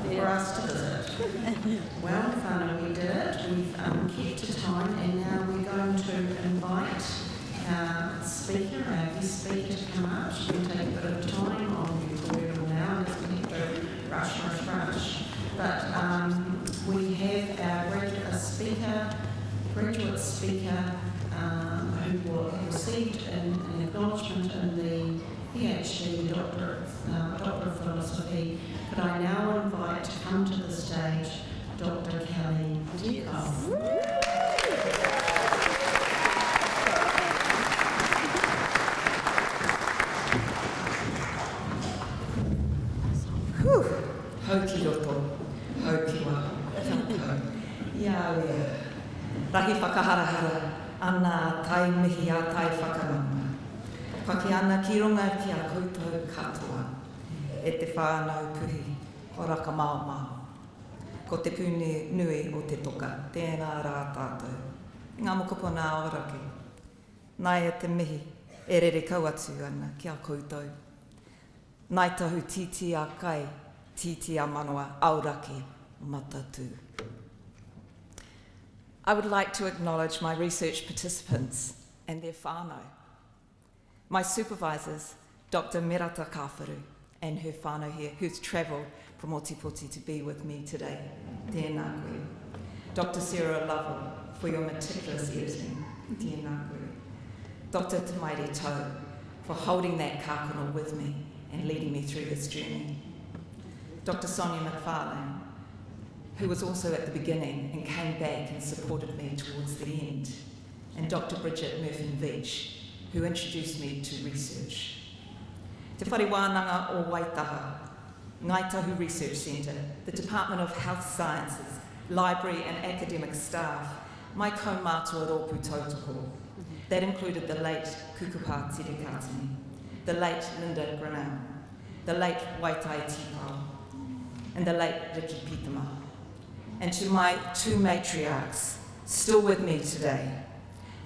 For us to visit. Well, whānau, we did it. We've kept to time, and now we're going to invite our speaker, our guest speaker, to come up. She can take a bit of time on the tutorial now, and doesn't have to rush. But we have our graduate speaker who received an acknowledgement in the PhD, Doctor of Philosophy. Could I now invite to come to the stage Dr. Kelly Dickoff. Hauki roto, hauki wa, tātou. Ia. Rahi whakaharahara, ana tai mihi a tai whakamama. Paki ana ki runga ki a koutou katoa. E te whānau puhi, o raka mau. Ko te pūni nui o te toka, tēnā rā tātou. Ngā mokopō nā oraki. Nai e te mihi, e rere kauatu ana ki a koutou. Nai tahu titi a kai, titi a manoa, auraki, matatu. I would like to acknowledge my research participants and their whānau. My supervisors, Dr. Merata Kāwharu and her whānau here, who's travelled from Otipoti to be with me today. Tēnā koe. Dr. Sarah Lovell, for your meticulous editing. Tēnā koe. Dr. Tamairi Tau, for holding that kākano with me and leading me through this journey. Dr. Sonia McFarlane, who was also at the beginning and came back and supported me towards the end. And Dr. Bridget Murphy-Veach, who introduced me to research. Te whare wānanga o Waitaha, Ngāi Tahu Research Centre, the Department of Health Sciences, library and academic staff, mai kaumātua rōpū tautoko. That included the late Kukupā Tirikatini, the late Linda Grinnell, the late Waitai Tipau, and the late Ricky Pitama. And to my two matriarchs, still with me today,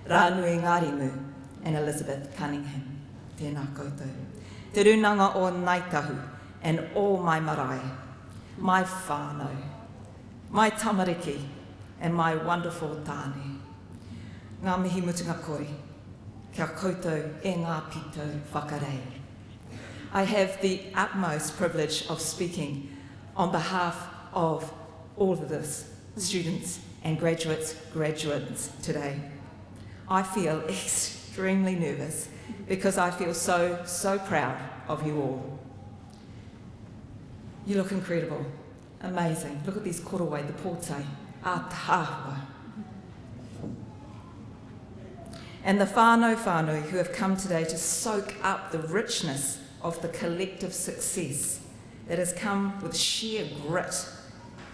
Rānui Ngārimu and Elizabeth Cunningham. Tēnā koutou. Te runanga o Ngāi Tahu and all my marae, my whānau, my tamariki, and my wonderful tāne. Ngā mihi mutunga kori, kia koutou e ngā pito whakarei. I have the utmost privilege of speaking on behalf of all of this, students and graduates today. I feel extremely nervous because I feel so proud of you all. You look incredible, amazing. Look at these korowai, the portai, ātahua. And the whānau who have come today to soak up the richness of the collective success that has come with sheer grit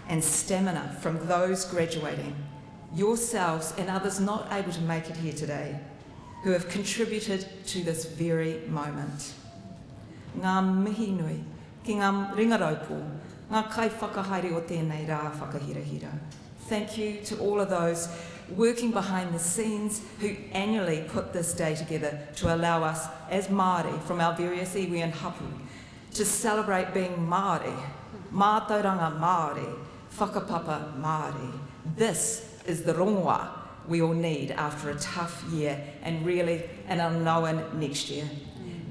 and stamina from those graduating, yourselves and others not able to make it here today, who have contributed to this very moment. Ngā mihi nui, ki ngā ringaraupo, ngā kai whakahaere o tēnei rā whakahirahira. Thank you to all of those working behind the scenes who annually put this day together to allow us as Māori from our various iwi and hapu to celebrate being Māori, mātauranga Māori, whakapapa Māori. This is the rongoa we all need after a tough year and really an unknown next year.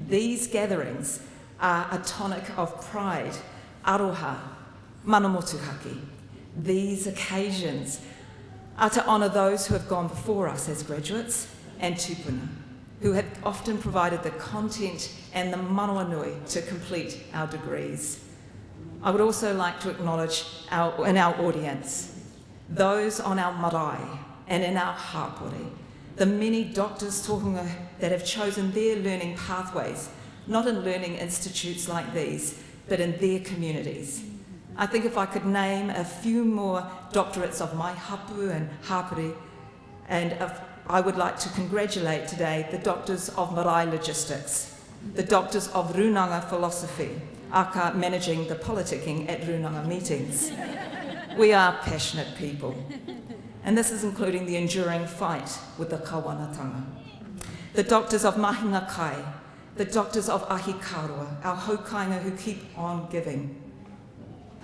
These gatherings are a tonic of pride, aroha, manamotuhaki. These occasions are to honour those who have gone before us as graduates and tupuna, who have often provided the content and the manawa nui to complete our degrees. I would also like to acknowledge in our audience, those on our marae and in our hapori, the many doctors tohunga that have chosen their learning pathways, not in learning institutes like these, but in their communities. I think if I could name a few more doctorates of my hapu and hapori, and I would like to congratulate today the doctors of marae logistics, the doctors of runanga philosophy, aka managing the politicking at runanga meetings. We are passionate people, and this is including the enduring fight with the kawanatanga. The doctors of mahinga kai, the doctors of ahikaroa, our haukainga who keep on giving,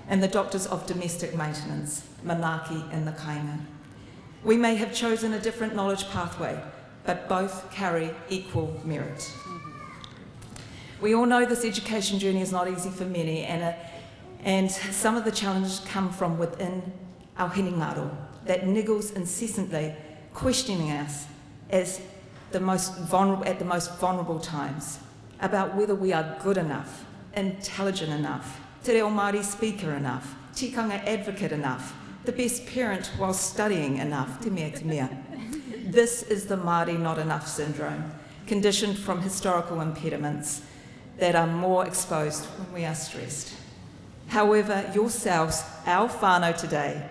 and the doctors of domestic maintenance, manaki and the kainga. We may have chosen a different knowledge pathway, but both carry equal merit. We all know this education journey is not easy for many, and some of the challenges come from within our hiningaro that niggles incessantly, questioning us as at the most vulnerable times about whether we are good enough, intelligent enough, te reo Māori speaker enough, tikanga advocate enough, the best parent while studying enough, te mea te mea. This is the Māori not enough syndrome, conditioned from historical impediments that are more exposed when we are stressed. However, yourselves, our whānau today,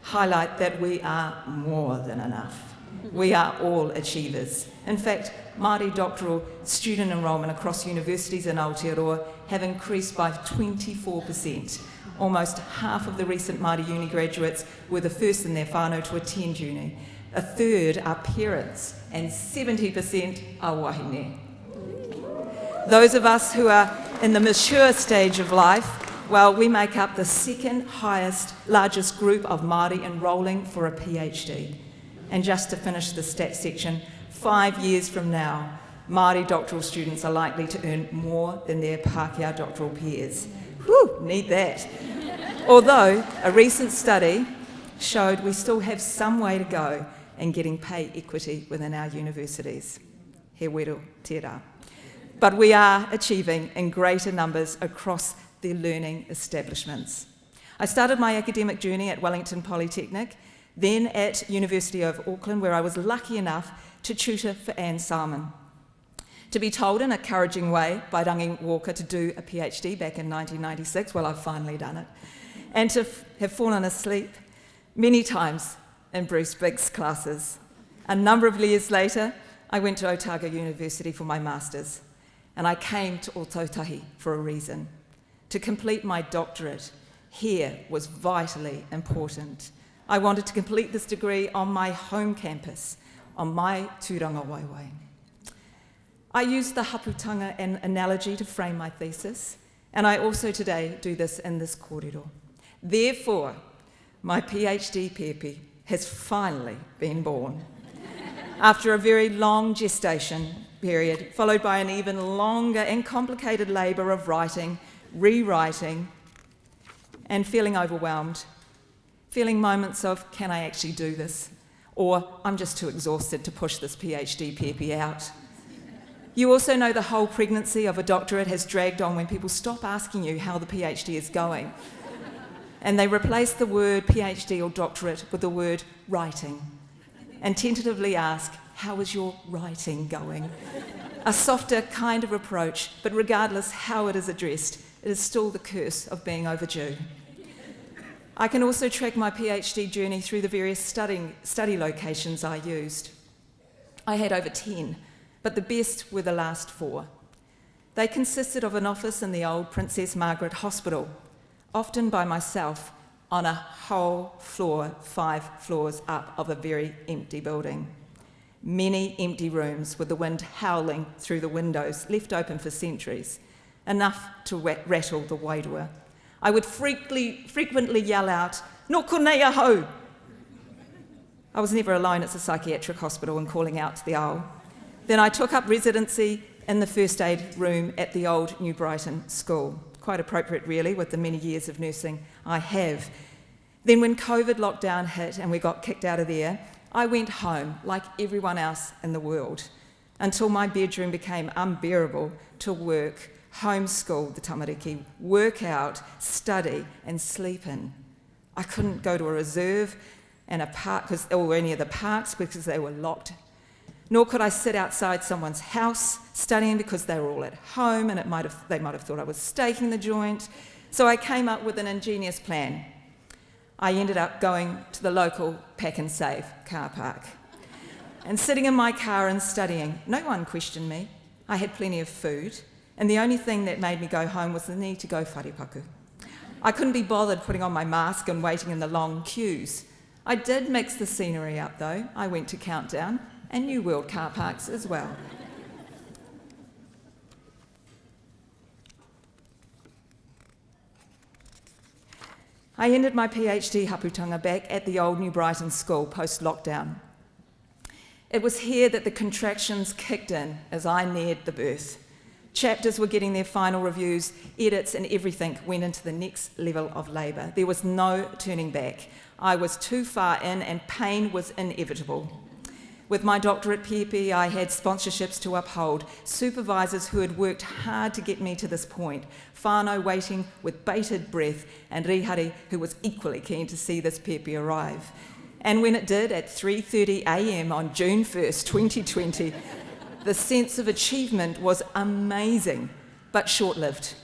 highlight that we are more than enough. We are all achievers. In fact, Māori doctoral student enrolment across universities in Aotearoa have increased by 24%. Almost half of the recent Māori uni graduates were the first in their whānau to attend uni. A third are parents, and 70% are wahine. Those of us who are in the mature stage of life, well, we make up the second largest group of Māori enrolling for a PhD. And just to finish the stats section, 5 years from now, Māori doctoral students are likely to earn more than their Pākehā doctoral peers. Whew, need that. Although a recent study showed we still have some way to go in getting pay equity within our universities. He wero tērā. But we are achieving in greater numbers across their learning establishments. I started my academic journey at Wellington Polytechnic, then at University of Auckland, where I was lucky enough to tutor for Anne Salmon. To be told in a encouraging way by Rangi Walker to do a PhD back in 1996, well, I've finally done it, and to have fallen asleep many times in Bruce Biggs' classes. A number of years later, I went to Otago University for my master's, and I came to Ōtautahi for a reason. To complete my doctorate here was vitally important. I wanted to complete this degree on my home campus, on my tūranga waiwai. I used the haputanga and analogy to frame my thesis, and I also today do this in this kōrero. Therefore, my PhD pepe has finally been born. After a very long gestation period, followed by an even longer and complicated labour of writing, rewriting, and feeling overwhelmed, feeling moments of, can I actually do this? Or I'm just too exhausted to push this PhD pepe out. You also know the whole pregnancy of a doctorate has dragged on when people stop asking you how the PhD is going. And they replace the word PhD or doctorate with the word writing and tentatively ask, how is your writing going? A softer kind of approach, but regardless how it is addressed, it is still the curse of being overdue. I can also track my PhD journey through the various study locations I used. I had over 10, but the best were the last 4. They consisted of an office in the old Princess Margaret Hospital, often by myself, on a whole floor, 5 floors up of a very empty building. Many empty rooms with the wind howling through the windows, left open for centuries, enough to rattle the wairua. I would frequently yell out, "No konea ho!" I was never alone at the psychiatric hospital and calling out to the owl. Then I took up residency in the first aid room at the old New Brighton school. Quite appropriate, really, with the many years of nursing I have. Then when COVID lockdown hit and we got kicked out of there, I went home like everyone else in the world until my bedroom became unbearable to work, homeschool the tamariki, work out, study and sleep in. I couldn't go to a reserve and a park or any of the parks because they were locked. Nor could I sit outside someone's house studying because they were all at home and they might have thought I was staking the joint. So I came up with an ingenious plan. I ended up going to the local Pack and Save car park and sitting in my car and studying. No one questioned me. I had plenty of food, and the only thing that made me go home was the need to go wharepaku. I couldn't be bothered putting on my mask and waiting in the long queues. I did mix the scenery up though. I went to Countdown and New World car parks as well. I ended my PhD haputanga back at the old New Brighton school post-lockdown. It was here that the contractions kicked in as I neared the birth. Chapters were getting their final reviews, edits and everything went into the next level of labour. There was no turning back. I was too far in and pain was inevitable. With my doctorate pepe, I had sponsorships to uphold, supervisors who had worked hard to get me to this point, whānau waiting with bated breath, and rihari who was equally keen to see this pepe arrive. And when it did, at 3:30 a.m. on June 1st, 2020, the sense of achievement was amazing, but short-lived.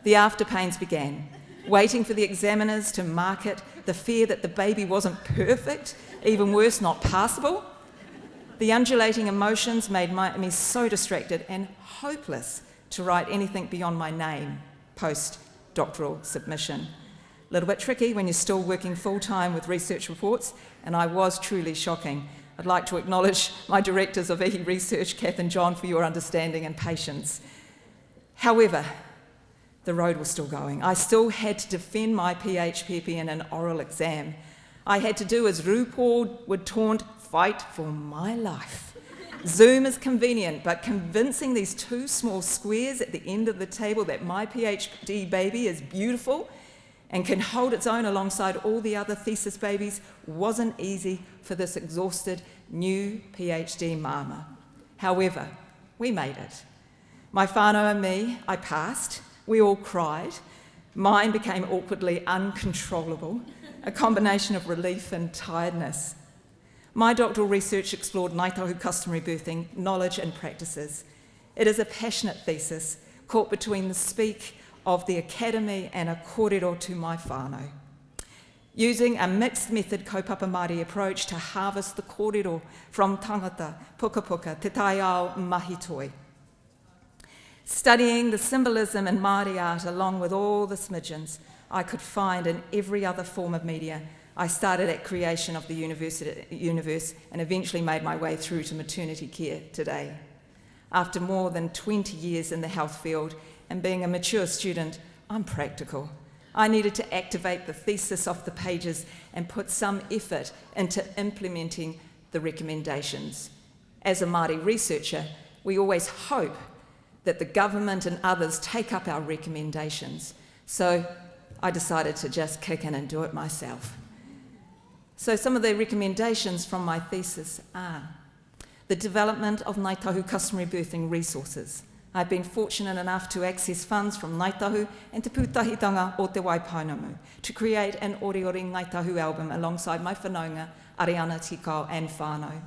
The afterpains began, waiting for the examiners to mark it, the fear that the baby wasn't perfect, even worse, not passable. The undulating emotions made me so distracted and hopeless to write anything beyond my name post-doctoral submission. A little bit tricky when you're still working full-time with research reports, and I was truly shocking. I'd like to acknowledge my directors of EHE Research, Kath and John, for your understanding and patience. However, the road was still going. I still had to defend my PhD in an oral exam. I had to do as RuPaul would taunt, fight for my life. Zoom is convenient, but convincing these 2 small squares at the end of the table that my PhD baby is beautiful and can hold its own alongside all the other thesis babies wasn't easy for this exhausted new PhD mama. However, we made it. My whānau and me, I passed. We all cried. Mine became awkwardly uncontrollable, a combination of relief and tiredness. My doctoral research explored Ngaitahu customary birthing, knowledge and practices. It is a passionate thesis caught between the speak of the academy and a kōrero to my whānau. Using a mixed method kaupapa Māori approach to harvest the kōrero from tangata, puka puka, te tai ao mahitoi. Studying the symbolism in Māori art along with all the smidgens I could find in every other form of media, I started at creation of the universe and eventually made my way through to maternity care today. After more than 20 years in the health field and being a mature student, I'm practical. I needed to activate the thesis off the pages and put some effort into implementing the recommendations. As a Māori researcher, we always hope that the government and others take up our recommendations. So I decided to just kick in and do it myself. So some of the recommendations from my thesis are the development of Ngāi Tahu customary birthing resources. I've been fortunate enough to access funds from Ngāi Tahu and Te Pūtahitanga o Te Waipounamu to create an Oriori Ngāi Tahu album alongside my whanaunga, Ariana Tikau and whānau.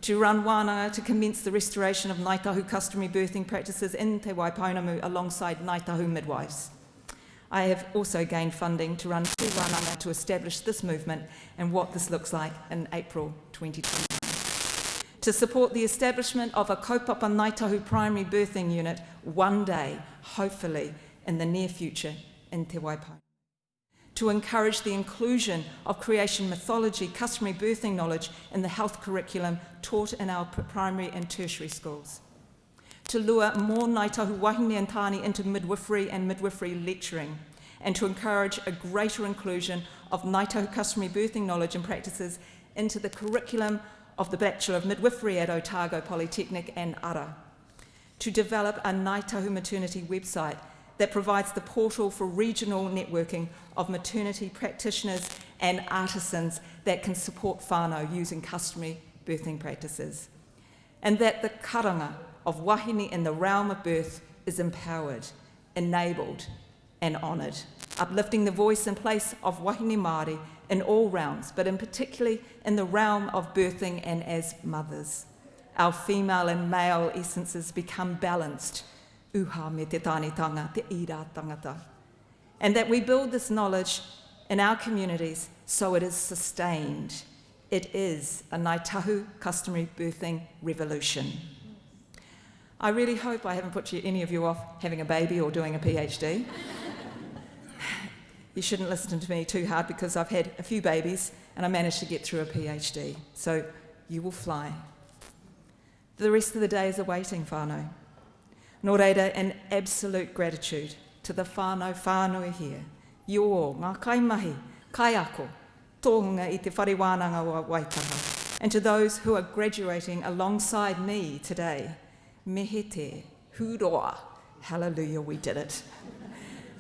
To run wānanga to commence the restoration of Ngāi Tahu customary birthing practices in Te Waipounamu alongside Ngāi Tahu midwives. I have also gained funding to run two wānanga to establish this movement and what this looks like in April 2020. To support the establishment of a kaupapa Ngāi Tahu primary birthing unit one day, hopefully in the near future, in Te Waipounamu. To encourage the inclusion of creation mythology, customary birthing knowledge in the health curriculum taught in our primary and tertiary schools. To lure more Ngāi Tahu wahine and tāne into midwifery and midwifery lecturing, and to encourage a greater inclusion of Ngāi Tahu customary birthing knowledge and practices into the curriculum of the Bachelor of Midwifery at Otago Polytechnic and Ara. To develop a Ngāi Tahu maternity website that provides the portal for regional networking of maternity practitioners and artisans that can support whānau using customary birthing practices. And that the karanga of wahine in the realm of birth is empowered, enabled and honoured, uplifting the voice and place of wahine Māori in all realms, but in particularly in the realm of birthing and as mothers. Our female and male essences become balanced, uha me te tānetanga, te ira tangata. And that we build this knowledge in our communities so it is sustained. It is a Ngāi Tahu customary birthing revolution. I really hope I haven't put any of you off having a baby or doing a PhD. You shouldn't listen to me too hard because I've had a few babies and I managed to get through a PhD. So you will fly. The rest of the day is awaiting whānau. Nō reira, an absolute gratitude to the whānau here. You all, ngā kaimahi, kai ako, tōhunga i te whare wānanga o Waitaha. And to those who are graduating alongside me today, mehete, huroa, hallelujah, we did it.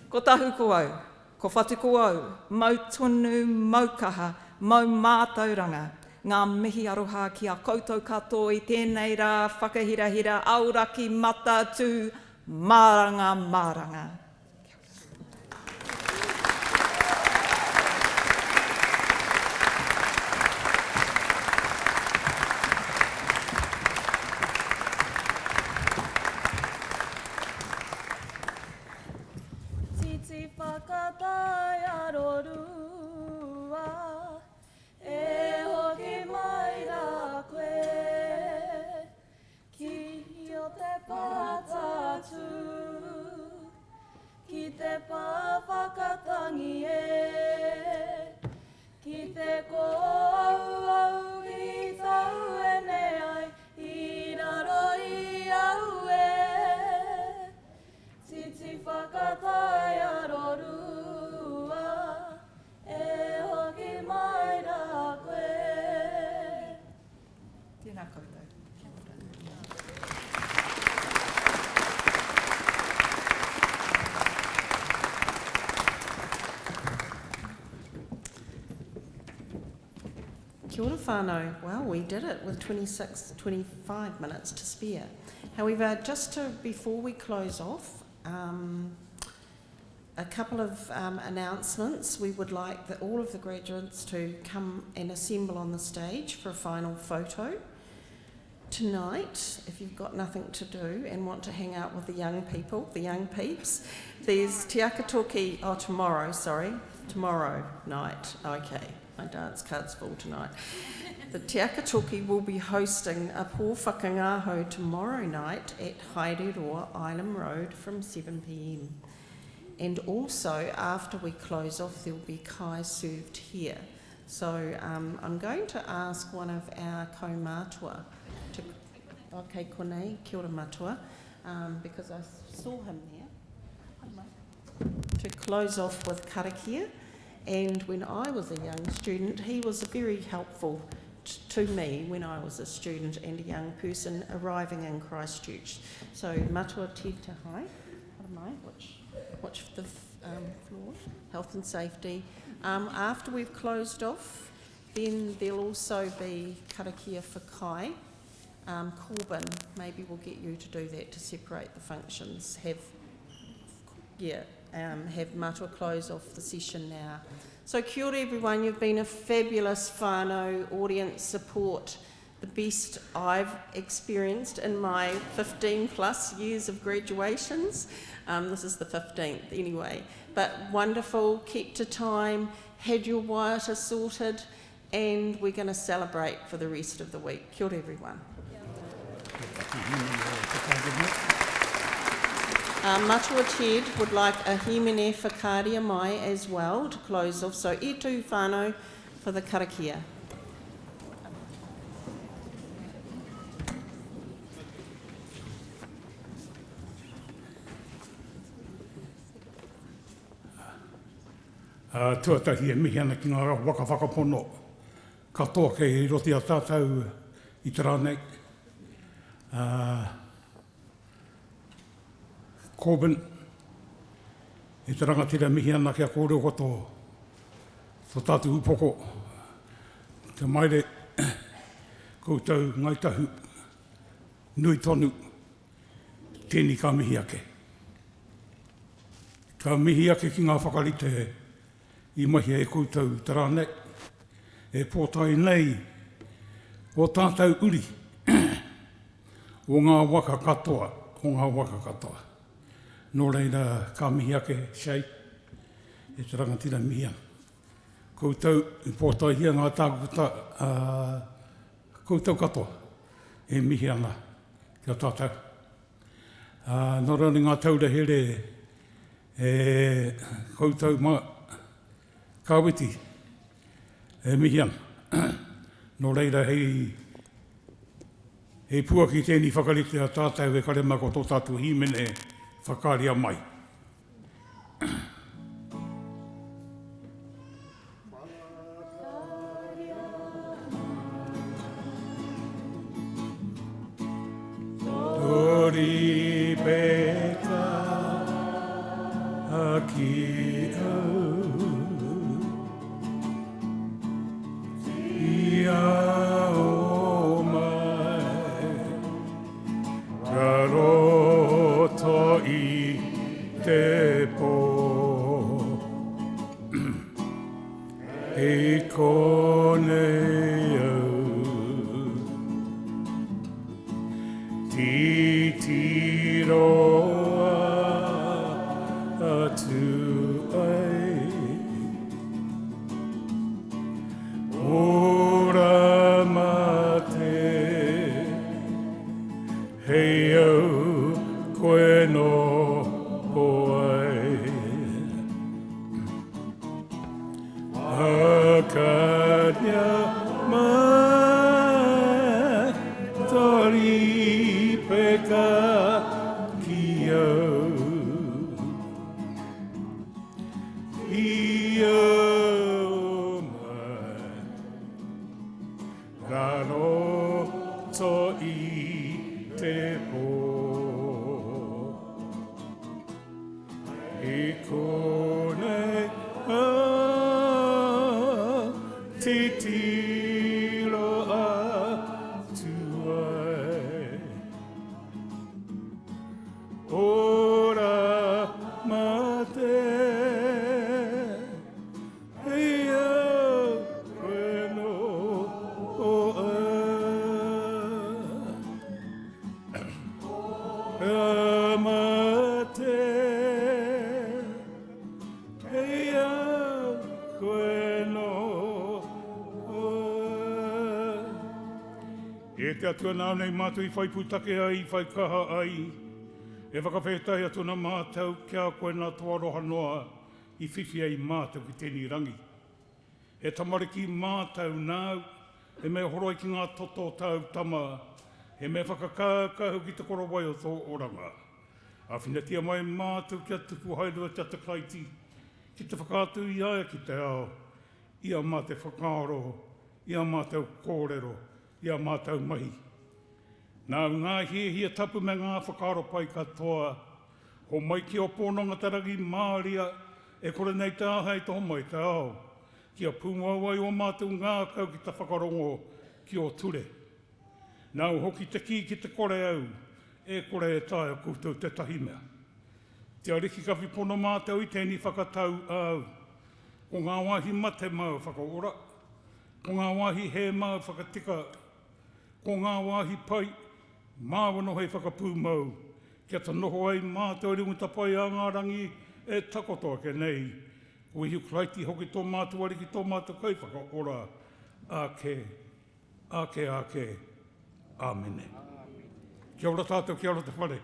Ko tahu ko au, ko whatu ko au, mau tonu, mau kaha, mau mātauranga, ngā mihi aroha ki a koutou katoa i tēnei rā whakahirahira, auraki mata tū, māranga, māranga. Titi whakatai arorua, e hoki mai rā koe, ki o te pātatu, ki te pāwhakatangi e, ki te kōau i tau e nei ai, i raro i au e. Titi whakatai arorua, e hoki mai rā koe. Tēnā koutou. Kia ora whānau. Well, we did it with 25 minutes to spare. However, before we close off, a couple of announcements. We would like all of the graduates to come and assemble on the stage for a final photo. Tonight, if you've got nothing to do and want to hang out with the young people, the young peeps, there's Te Akatoki, tomorrow night. Okay, my dance card's full tonight. The Te Akatoki will be hosting a pō whakangaho tomorrow night at Haereroa Island Road from 7 p.m. And also, after we close off, there'll be kai served here. So I'm going to ask one of our kaumātua to, konei, kia ora matua, because I saw him there, to close off with karakia. And when I was a young student, he was very helpful to me when I was a student and a young person arriving in Christchurch. So matua te te hai, watch the floor, health and safety. After we've closed off, then there'll also be karakia for Kai. Corbin, maybe we'll get you to do that to separate the functions. Have matua close off the session now. So kia ora everyone, you've been a fabulous whānau audience support, the best I've experienced in my 15 plus years of graduations. This is the 15th anyway, but wonderful, kept to time, had your waiata sorted, and we're going to celebrate for the rest of the week. Kia ora everyone. Matua Ted would like a himene whakaria mai as well to close off. So e tū whānau for the karakia. Tuatahi e mihi ana ki ngā waka whakapono. Katoa kei roti a tātou I te rānei. Corbin, e te rangatira mihi ana kia kōreo koto tō tātou upoko. Te maire, koutou ngaitahu, nui tonu, tēnei ka mihi ake. Ka mihi ake ki ngā whakarite I mahi e koutou te rānei. E pōtai nei o tātou uri o ngā waka katoa, Nō reira ka mihi ake shei, e te rangatira mihi ana. Koutou I pōtaihia ngā tākuta koutou katoa, e mihi ana kia tātou. Nō reira ngā taurahere e koutou kāwiti, e mihi ana. Nō reira hei puaki tēnei whakarite a tātou e karema ko tō tātou himene whakaria mai. Tori peka aki au Ia o mai Raroto I te po E kone au Titiroa atu ai Ora mate Hei au koe no hoai Akaria mai Tori peka ki au I au mai Raro to I te po I kone a titiro atu ai Ora mate Hei au koe no Amate Hei au koe no E te atua nā nei mātou I whai pūtake ai, I whai kaha ai E whakawhētai atu nā mātou kia koe nā toaroha noa I whiwhi ai mātou ki tēnei rangi E tamariki mātou nāu E me horoi ki ngā toto tau tama E me whakakākahu ki te korowai o tō oranga A whinatia mai mātou kia tuku hairua te takaiti, ki te whakātu i aia ki te ao, ia mā te whakaaro, ia mā te kōrero, ia mā te mahi. Nā ngā hia tapu me ngā whakaaro pai katoa, ho mai ki o pōnonga tarangi Māoria, e kore nei te ahai toho mai te ao, kia pūmauai o mātou ngā kau ki te whakarongo ki o ture. Nau hoki te ki te kore au, e kore e tae o koutou te tahi mea. Te ariki ka whipono mātou i tēni whakatau au. Ko ngā wāhi mate mau whakaora, ko ngā wāhi he mau whakatika, ko ngā wāhi pai, māwano hei whakapū mau, kia ta noho ai mātou i runga pai a ngā rangi e takotoa ke nei, ko ihi kraiti hoki tō mātou ariki tō mātou kai whakaora, ake, ake, ake, amene. Kia ora tātou, kia ora te whare.